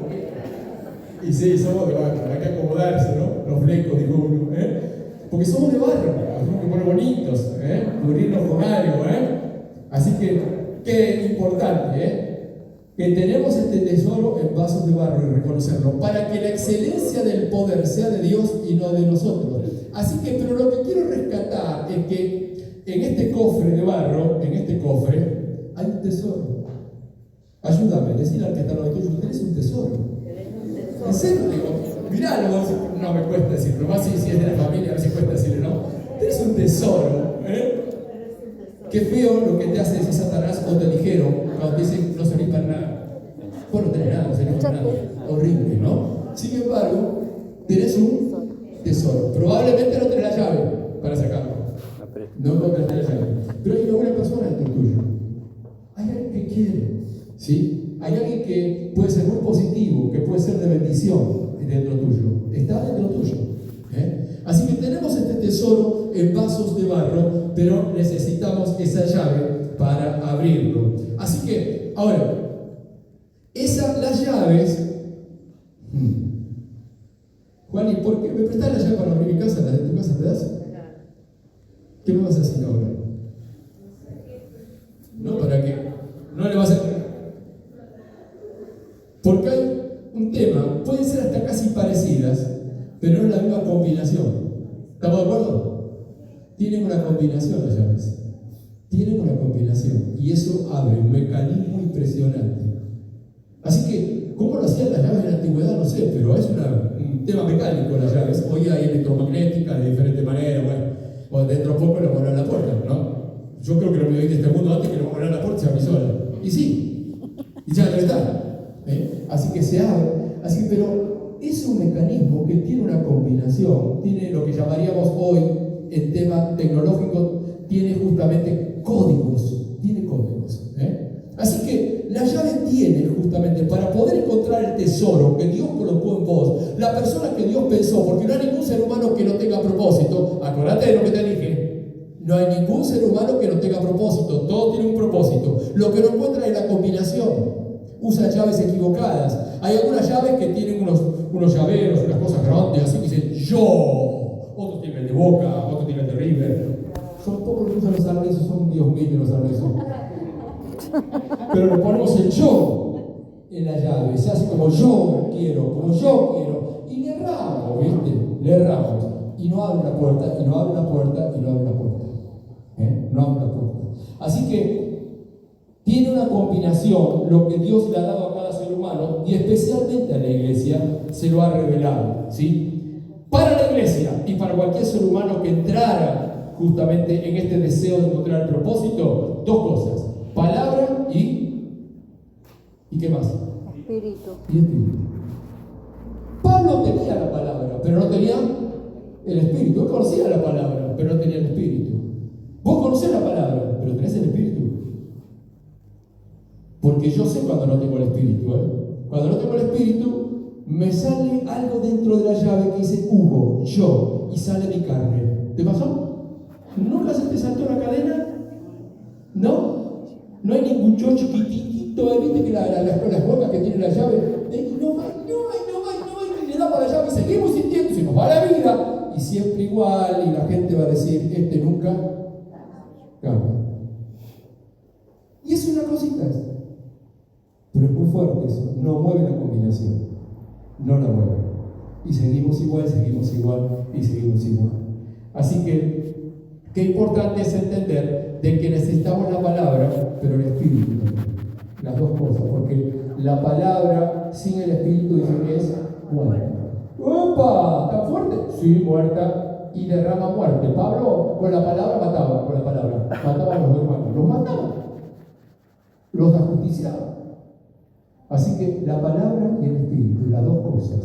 Y sí, somos de barro, hay que acomodarse, ¿no? Los flecos, digo uno, porque somos de barro, tenemos que poner bonitos, cubrirnos con algo, Así que, qué importante, que tenemos este tesoro en vasos de barro y reconocerlo, para que la excelencia del poder sea de Dios y no de nosotros. Así que, pero lo que quiero rescatar es que en este cofre de barro, hay un tesoro. Ayúdame, decirle al que está al lado tuyo, tenés un tesoro. En serio, digo, mirá, no me cuesta decirlo, más si es de la familia, a veces cuesta decirlo, ¿no? Tenés un tesoro, Qué feo lo que te hace decir Satanás o te dijeron cuando te dicen no servís para nada. Vos no tenés nada, no servís para nada. Horrible, ¿no? Sin embargo, tenés un tesoro. Probablemente no tenés la llave para sacarlo. No encontraste la llave. Pero hay una buena persona dentro tuyo. Hay alguien que quiere, ¿sí? Hay alguien que puede ser muy positivo, que puede ser de bendición dentro tuyo. Está dentro tuyo. Así que tenemos este tesoro en vasos de barro, pero necesitamos esa llave para abrirlo. Así que, ahora, las llaves... Juan, ¿y por qué me prestas la llave para abrir mi casa? ¿La de tu casa te das? ¿Qué me vas a decir ahora? No, ¿para qué? No le vas a... Porque hay un tema, pueden ser hasta casi parecidas, pero no es la misma combinación. ¿Estamos de acuerdo? Tienen una combinación las llaves. Tienen una combinación. Y eso abre un mecanismo impresionante. Así que, ¿cómo un tema mecánico las llaves. Hoy hay electromagnética de diferentes maneras, o dentro de poco le vamos a abrir la puerta, ¿no? Yo creo que lo voy a ir de este mundo antes que le vamos a abrir la puerta y se abre sola. Y sí, y ya no está. Así que se abre. Así que, pero es un mecanismo que tiene una combinación, tiene lo que llamaríamos hoy en tema tecnológico, tiene justamente códigos, tiene códigos. Así que la llave tiene justamente para poder encontrar el tesoro que Dios colocó en vos, la persona que Dios pensó, porque no hay ningún ser humano que no tenga propósito. Acordate de lo que te dije, no hay ningún ser humano que no tenga propósito, todo tiene un propósito. Lo que no encuentra es la combinación, usa llaves equivocadas. Hay algunas llaves que tienen unos llaveros, unas cosas grandes, así que dicen yo, otros tienen el de Boca, otros tienen el de River. Son pocos los que usan los arneses, son Dios mío los arneses. Pero le ponemos el yo en la llave, se hace como yo quiero, y le erramos, ¿viste? Le erramos. Y no abre la puerta, y no abre la puerta, y no abre la puerta. No abre la puerta. Así que tiene una combinación, lo que Dios le ha dado a cada ser humano, y especialmente a la iglesia, se lo ha revelado, ¿sí? Para la iglesia y para cualquier ser humano que entrara justamente en este deseo de encontrar el propósito, dos cosas: palabra ¿y qué más? Espíritu. Y espíritu. Pablo tenía la palabra, pero no tenía el espíritu. Él conocía la palabra, pero no tenía el espíritu. Vos conocés la palabra, pero tenés el espíritu. Porque yo sé cuando no tengo el espíritu. Cuando no tengo el espíritu, me sale algo dentro de la llave que dice Hugo, yo, y sale mi carne. ¿Te pasó? ¿Nunca se te saltó la cadena? ¿No? No hay ningún yo chiquitito, viste que las bocas que tiene la llave, y no va, y le damos la llave y seguimos sintiendo, se nos va la vida, y siempre igual, y la gente va a decir, nunca cambia. Y es una cosita esa. Pero es muy fuerte eso, no mueve la combinación, no la mueve. Y seguimos igual, y seguimos igual. Así que, qué importante es entender de que necesitamos la palabra, pero el espíritu también. Las dos cosas, porque la palabra sin el espíritu dicen que es muerta. ¡Opa! ¿Está fuerte? Sí, muerta, y derrama muerte. Pablo con la palabra mataba, mataba a los hermanos, los mataba, los ajusticiaba. Así que la palabra y el espíritu, las dos cosas,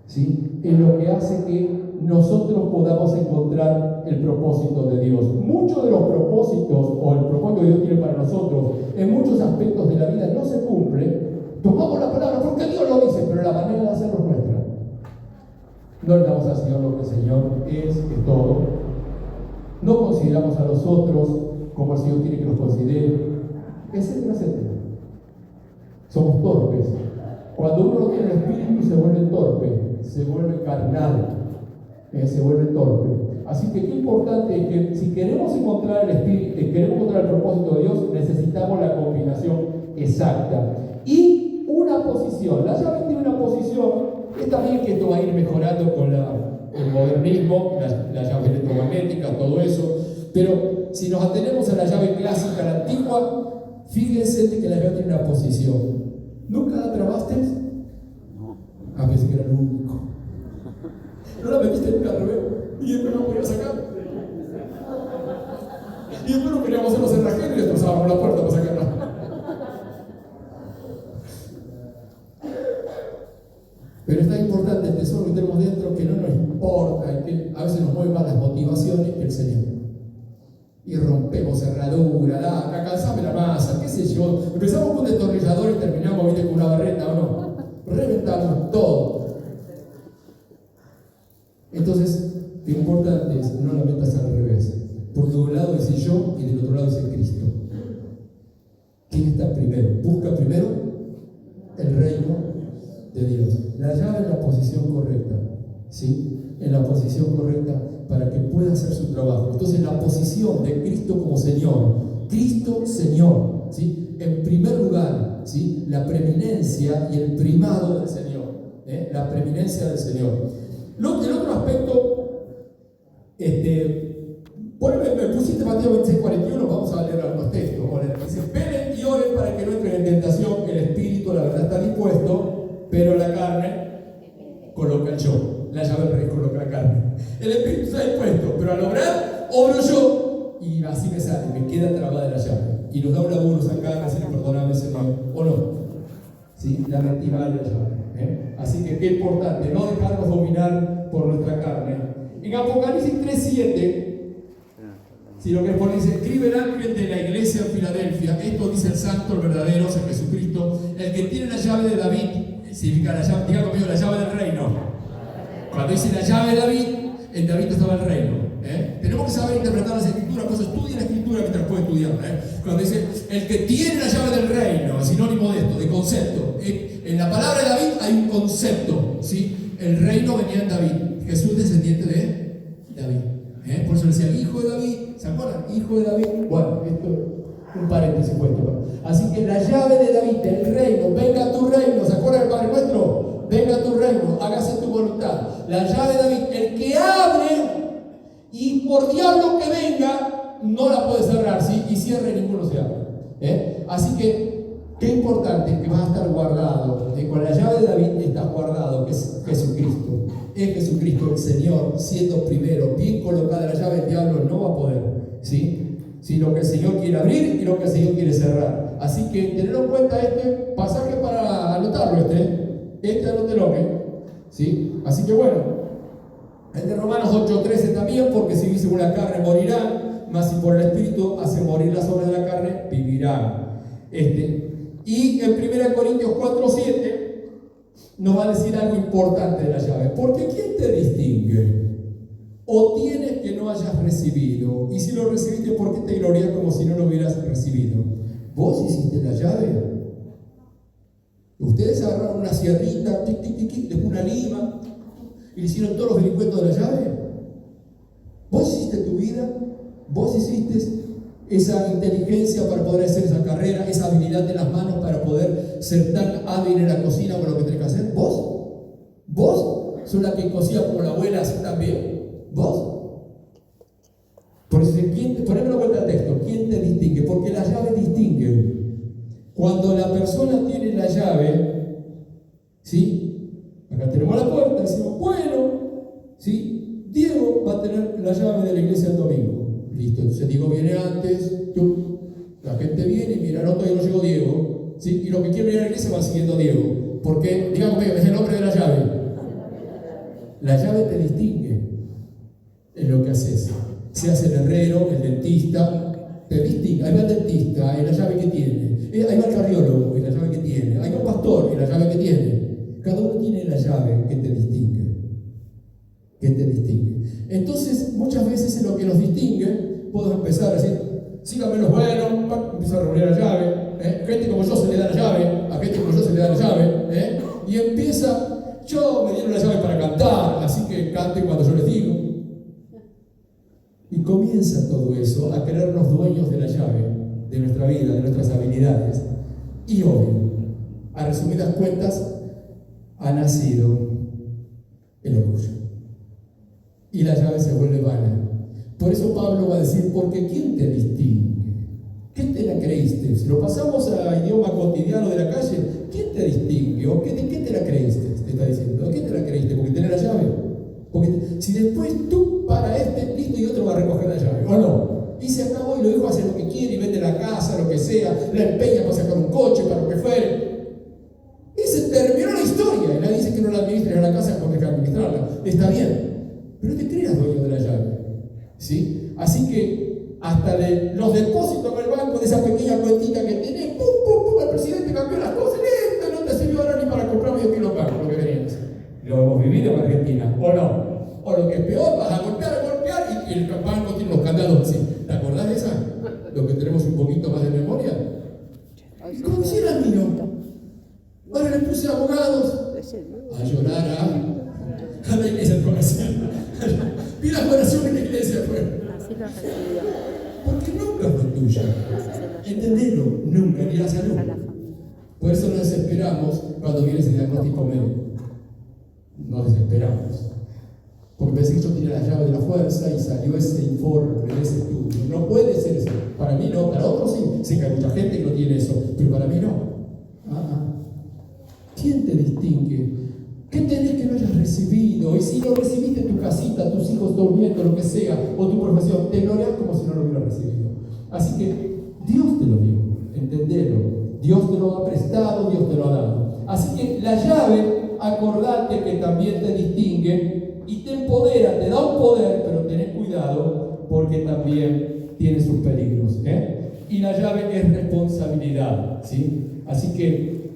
¿sí? Es lo que hace que nosotros podamos encontrar el propósito de Dios. Muchos de los propósitos, o el propósito que Dios tiene para nosotros, en muchos aspectos de la vida no se cumple. Tomamos la palabra porque Dios lo dice, pero la manera de hacerlo es nuestra. No le damos al Señor lo que el Señor es todo. No consideramos a los otros como el Señor quiere que los considere, etcétera, etcétera. Somos torpes. Cuando uno no tiene el espíritu se vuelve torpe, se vuelve carnal, se vuelve torpe. Así que qué importante es que si queremos encontrar el espíritu, queremos encontrar el propósito de Dios, necesitamos la combinación exacta. Y una posición. La llave tiene una posición. Está bien que esto va a ir mejorando con el modernismo, las llaves electromagnéticas, todo eso. Pero si nos atenemos a la llave clásica, la antigua, fíjense que la llave tiene una posición. ¿Nunca la trabaste? No. A veces que era lo único. ¿No la metiste nunca al revés? Y después no podía sacar. Y después no queríamos hacer los cerrajeros y destrozábamos la puerta para sacarla. Pero es tan importante el tesoro que tenemos dentro que no nos importa, que a veces nos mueven más las motivaciones que el Señor. Y rompemos cerradura, alcanzame la masa, qué sé yo. Empezamos con un destornillador y terminamos con una barreta, ¿o no? Reventamos todo. Entonces, lo importante es no la metas al revés. Porque de un lado dice yo y del otro lado dice Cristo. ¿Quién está primero? Busca primero el reino de Dios. La llave en la posición correcta, ¿sí? En la posición correcta para que pueda hacer su trabajo. Entonces, la posición de Cristo como Señor, Cristo Señor, ¿sí? En primer lugar, ¿sí? La preeminencia y el primado del Señor, la preeminencia del Señor. El otro aspecto, me pusiste Mateo 26:41, vamos a leer algunos textos. Dice, velen y oren para que no entren en tentación, el espíritu, la verdad, está dispuesto, pero la carne coloca el yo. La llave del rey coloca la carne. El espíritu está dispuesto, pero al obrar, obro yo. Y así me sale, me queda trabada la llave. Y nos da un laburo sacar, decir, perdóname, Señor, o no. ¿Sí? La mentí mal la llave. Así que qué importante, no dejarnos dominar por nuestra carne. En Apocalipsis 3:7, si lo que pone dice, escribe el ángel de la iglesia en Filadelfia, esto dice el santo, el verdadero, o sea, Jesucristo, el que tiene la llave de David, significa la llave, diga conmigo, la llave del reino. Cuando dice la llave de David, en David estaba el reino. Tenemos que saber interpretar las escrituras, pues estudia la escritura mientras puede estudiarla. Cuando dice, el que tiene la llave del reino, sinónimo de esto, de concepto. En la palabra de David hay un concepto, ¿sí? El reino venía en David. Jesús descendiente de David. Por eso le decía, hijo de David. ¿Se acuerdan? Hijo de David. Bueno, esto es un paréntesis puesto. Así que la llave de David, del reino, venga a tu reino. ¿Se acuerdan del Padre Nuestro? Venga a tu reino, hágase tu voluntad. La llave de David, el que abre, y por diablo que venga, no la puede cerrar, ¿sí? Y cierre, ninguno se abre. Así que, qué importante que vas a estar guardado. Con la llave de David estás guardado, que es Jesucristo. Es Jesucristo el Señor, siendo primero, bien colocada la llave, el diablo no va a poder, ¿sí? Si lo que el Señor quiere abrir y lo que el Señor quiere cerrar. Así que tener en cuenta este pasaje para anotarlo, anótelo, ¿sí? Así que bueno, el de Romanos 8:13 también, porque si vive según la carne morirán, mas si por el Espíritu hace morir las obras de la carne, vivirán. Y en 1 Corintios 4:7 nos va a decir algo importante de la llave. Porque ¿quién te distingue? O tienes que no hayas recibido, y si lo recibiste, ¿por qué te glorias como si no lo hubieras recibido? ¿Vos hiciste la llave? Ustedes agarraron una sierrita, tic, tic, tic, tic, después una lima, y le hicieron todos los vericuetos de la llave. Vos hiciste tu vida, vos hiciste esa inteligencia para poder hacer esa carrera, esa habilidad de las manos para poder ser tan hábil en la cocina con lo que tenés que hacer. Vos sos la que cocía como la abuela, así también. Vos. Por eso, poneme vuelta al texto. ¿Quién te distingue? Porque la llave distingue. Cuando la persona tiene la llave, ¿sí? Acá tenemos la puerta, decimos, bueno, ¿sí? Diego va a tener la llave de la iglesia el domingo. Listo, entonces Diego viene antes, la gente viene y mira, no, todavía no llegó Diego, ¿sí? Y los que quieren venir a la iglesia van siguiendo a Diego. Porque, dígame, es el nombre de la llave. La llave te distingue en lo que haces. Se hace el herrero, el dentista, te distingue. Ahí va el dentista, es la llave que tiene. Ahí va el cardiólogo, es la llave que tiene. Ahí va el pastor, es la llave que tiene. Cada uno tiene la llave que te distingue. Que te distingue. Entonces, muchas veces en lo que nos distingue, podemos empezar a decir, síganme los buenos, empezar a reunir la llave. Gente como yo se le da la llave, a gente como yo se le da la llave. Y empieza, yo me dieron la llave para cantar, así que cante cuando yo les digo. Y comienza todo eso a creernos dueños de la llave, de nuestra vida, de nuestras habilidades. Y hoy, a resumidas cuentas, ha nacido el orgullo. Y la llave se vuelve vana. Por eso Pablo va a decir, porque ¿quién te distingue? ¿Qué te la creíste? Si lo pasamos a idioma cotidiano de la calle, ¿quién te distingue? ¿O de qué te la creíste? Te está diciendo, ¿de qué te la creíste? Porque tenés la llave. Porque si después tú para listo, y otro va a recoger la llave, ¿o no? Y se acabó y lo dijo, hace lo que quiere y vende la casa, lo que sea, la empeña para sacar un coche, para lo que fuere. Y se terminó la historia. Y nadie dice que no la administres en la casa porque hay que administrarla. Está bien. Pero no te creas dueño de la llave. ¿Sí? Así que hasta de los depósitos en el banco, de esa pequeña cuentita que tenés, ¡pum, pum, pum! El presidente cambió las cosas. Esta no te sirvió ahora ni para comprar medio kilo de pan, lo que venías. Lo hemos vivido en Argentina, ¿o no? O lo que es peor, vas a golpear, y el banco tiene los candados así. ¿Te acordás de esa? Lo que tenemos un poquito más de memoria. Como si era mío. Ahora le puse abogados a llorar a la iglesia comercial. Vi la oración en la iglesia, pues. Porque nunca fue tuya. Entendelo, nunca, ni la salud. Por eso nos desesperamos cuando viene ese diagnóstico médico. Nos desesperamos. Porque pensé que yo tenía la llave de la fuerza y salió ese informe, ese estudio. No puede ser eso. Para mí no, para otros sí. Sé que hay mucha gente que no tiene eso, pero para mí no. ¿Quién te distingue? ¿Qué tenés que no hayas recibido? recibido. Y si lo recibiste en tu casita, tus hijos durmiendo, lo que sea, o tu profesión, te glorias como si no lo hubieras recibido. Así que Dios te lo dio, entendelo. Dios te lo ha prestado, Dios te lo ha dado. Así que la llave, acordate que también te distingue y te empodera, te da un poder, pero tenés cuidado porque también tiene sus peligros. Y la llave es responsabilidad, ¿sí? Así que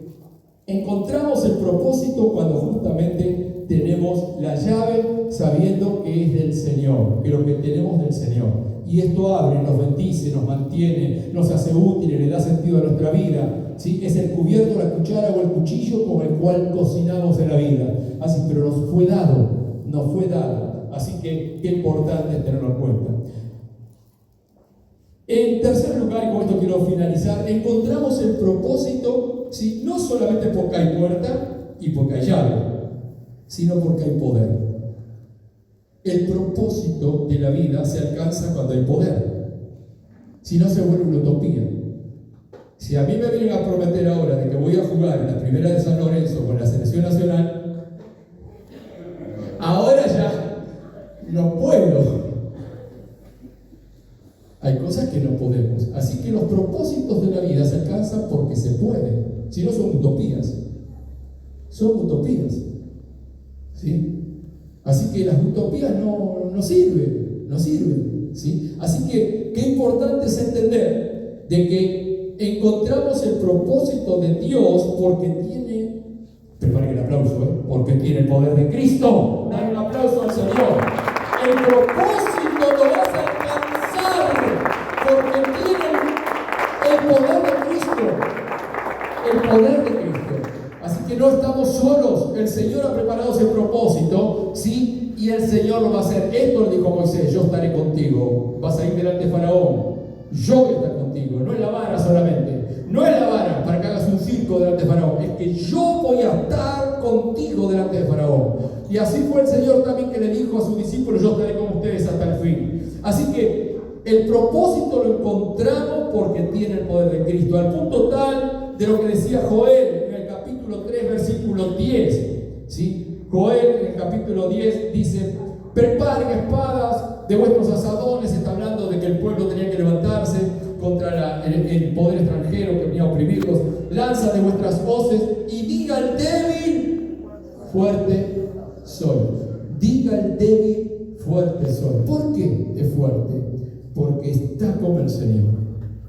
encontramos el propósito cuando justamente tenemos la llave sabiendo que es del Señor, que lo que tenemos del Señor. Y esto abre, nos bendice, nos mantiene, nos hace útiles, le da sentido a nuestra vida, ¿sí? Es el cubierto, la cuchara o el cuchillo con el cual cocinamos en la vida. Así, pero nos fue dado. Así que qué importante es tenerlo en cuenta. En tercer lugar, y con esto quiero finalizar, encontramos el propósito, ¿sí? No solamente porque hay puerta y porque hay llave, sino porque hay poder. El propósito de la vida se alcanza cuando hay poder. Si no, se vuelve una utopía. Si a mí me vienen a prometer ahora de que voy a jugar en la primera de San Lorenzo con la selección nacional, ahora ya no puedo. Hay cosas que no podemos. Así que los propósitos de la vida se alcanzan porque se pueden. Si no, son utopías. Son utopías. ¿Sí? Así que las utopías no sirven, ¿sí? Así que qué importante es entender de que encontramos el propósito de Dios porque tiene, preparen el aplauso, porque tiene el poder de Cristo. Dale un aplauso al Señor. El propósito lo vas a alcanzar porque tiene el poder de Cristo. El poder de Cristo. Así que no estamos solos, el Señor ha preparado ese propósito, ¿sí? Y el Señor lo va a hacer. Esto le dijo a Moisés: yo estaré contigo, vas a ir delante de Faraón, yo voy a estar contigo. No es la vara solamente, no es la vara para que hagas un circo delante de Faraón, es que yo voy a estar contigo delante de Faraón. Y así fue el Señor también, que le dijo a sus discípulos: yo estaré con ustedes hasta el fin. Así que el propósito lo encontramos porque tiene el poder de Cristo, al punto tal de lo que decía Joel en el capítulo 3, versículo 10, ¿sí? Joel en el capítulo 10 dice: preparen espadas de vuestros asadones. Está hablando de que el pueblo tenía que levantarse contra el poder extranjero que venía a oprimirlos. Lanza de vuestras hoces y diga al débil: fuerte soy. Diga al débil: fuerte soy. ¿Por qué es fuerte? Porque está con el Señor.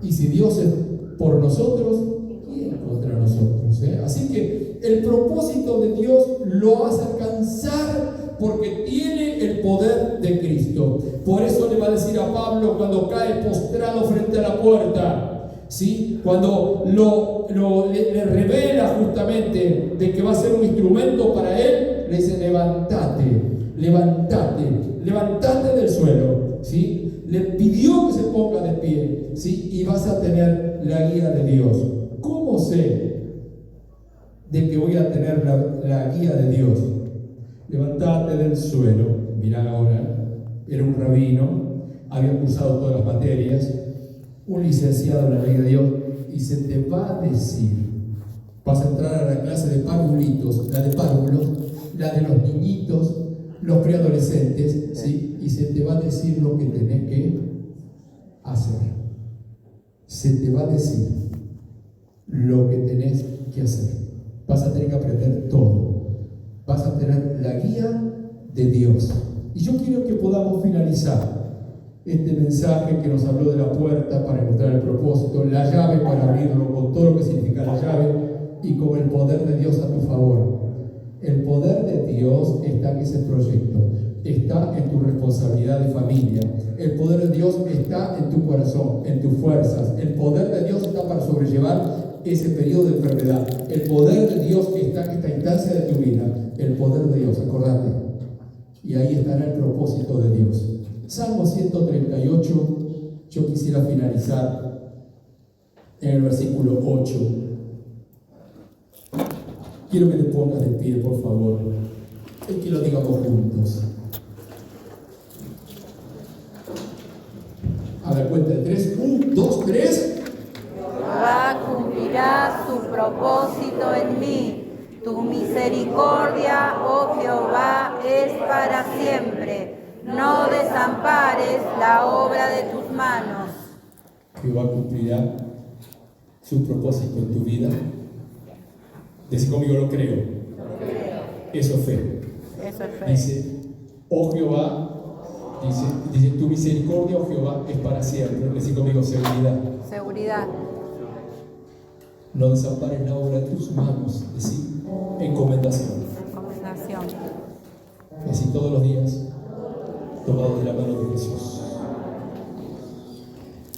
Y si Dios es por nosotros, ¿quién contra nosotros? Así que el propósito de Dios lo vas a alcanzar porque tiene el poder de Cristo. Por eso le va a decir a Pablo cuando cae postrado frente a la puerta, ¿sí? Cuando le revela justamente de que va a ser un instrumento para él, le dice: levántate del suelo, ¿sí? Le pidió que se ponga de pie, ¿sí? Y vas a tener la guía de Dios. ¿Cómo sé de que voy a tener la guía de Dios? Levántate del suelo. Mirá ahora, era un rabino, había cursado todas las materias, un licenciado en la ley de Dios, y se te va a decir, vas a entrar a la clase de parvulitos, la de párvulos, la de los niñitos, los preadolescentes, ¿sí? Y se te va a decir lo que tenés que hacer. Se te va a decir lo que tenés que hacer. Vas a tener que aprender todo. Vas a tener la guía de Dios. Y yo quiero que podamos finalizar este mensaje que nos habló de la puerta para encontrar el propósito, la llave para abrirlo, con todo lo que significa la llave, y con el poder de Dios a tu favor. El poder de Dios está en ese proyecto, está en tu responsabilidad de familia. El poder de Dios está en tu corazón, en tus fuerzas. El poder de Dios está para sobrellevar ese periodo de enfermedad. El poder de Dios está en esta instancia de tu vida. El poder de Dios, acordate. Y ahí estará el propósito de Dios. Salmo 138, yo quisiera finalizar en el versículo 8. Quiero que te pongas de pie, por favor. Es que lo digamos juntos. A la cuenta de 3. 1, 2, 3. Jehová cumplirá su propósito en mí. Tu misericordia, oh Jehová, es para siempre. No desampares la obra de tus manos. Jehová cumplirá su propósito en tu vida. Decí conmigo, lo creo. Eso es fe. Eso es fe. Dice, oh Jehová, dice, tu misericordia, oh Jehová, es para siempre. Decí conmigo, seguridad. Seguridad. No desampares la obra de tus manos. Decí, encomendación. Recomendación. Decí todos los días, tomados de la mano de Jesús.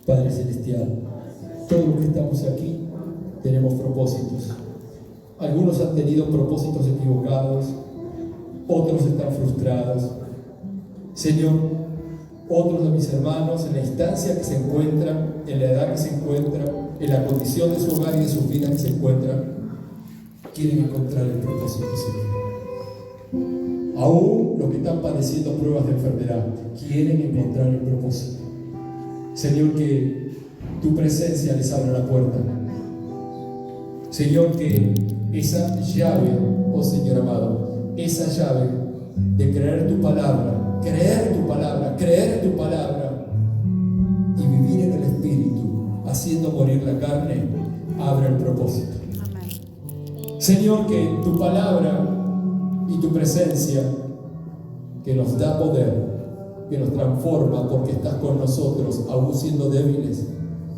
Padre Celestial, todos los que estamos aquí tenemos propósitos. Algunos han tenido propósitos equivocados, otros están frustrados. Señor, otros de mis hermanos, en la instancia que se encuentran, en la edad que se encuentran, en la condición de su hogar y de sus vidas que se encuentran, quieren encontrar el propósito, Señor. Aún los que están padeciendo pruebas de enfermedad, quieren encontrar el propósito. Señor, que tu presencia les abra la puerta. Señor, que esa llave, oh Señor amado, esa llave de creer tu palabra, creer tu palabra y vivir en el Espíritu, haciendo morir la carne, abra el propósito. Amén. Señor, que tu palabra y tu presencia, que nos da poder, que nos transforma porque estás con nosotros, aún siendo débiles,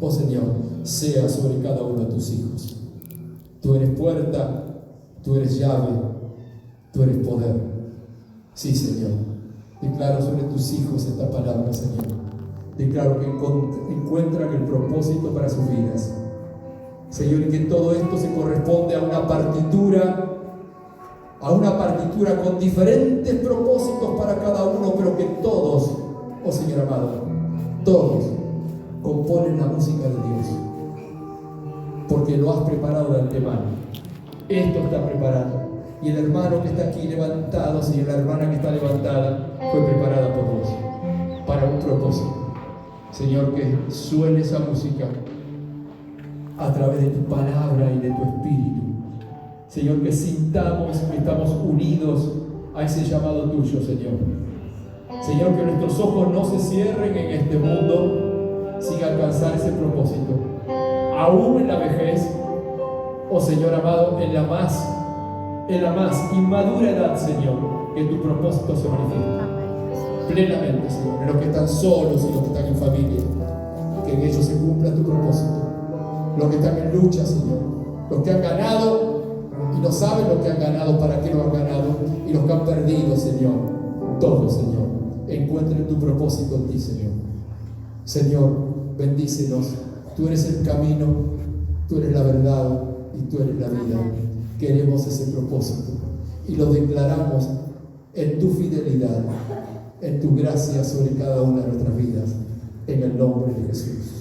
oh Señor, sea sobre cada uno de tus hijos. Tú eres puerta, tú eres llave, tú eres poder. Sí, Señor. Declaro sobre tus hijos esta palabra, Señor. Declaro que encuentran el propósito para sus vidas. Señor, y que todo esto se corresponde a una partitura con diferentes propósitos para cada uno, pero que todos, oh Señor amado, todos componen la música de Dios, porque lo has preparado de antemano. Esto está preparado, y el hermano que está aquí levantado, Señor, la hermana que está levantada, fue preparada por Dios para un propósito. Señor, que suene esa música a través de tu palabra y de tu espíritu. Señor, que sintamos que estamos unidos a ese llamado tuyo, Señor. Señor, que nuestros ojos no se cierren en este mundo sin alcanzar ese propósito. Aún en la vejez, oh Señor amado, en la más inmadura edad, Señor, que tu propósito se manifieste plenamente, Señor, en los que están solos y los que están en familia, que en ellos se cumpla tu propósito. Los que están en lucha, Señor, los que han ganado y no saben lo que han ganado, para qué lo han ganado, y los que han perdido, Señor, todos, Señor, encuentren tu propósito en ti, Señor. Señor, bendícenos. Tú eres el camino, tú eres la verdad y tú eres la vida. Queremos ese propósito y lo declaramos en tu fidelidad, en tu gracia sobre cada una de nuestras vidas, en el nombre de Jesús.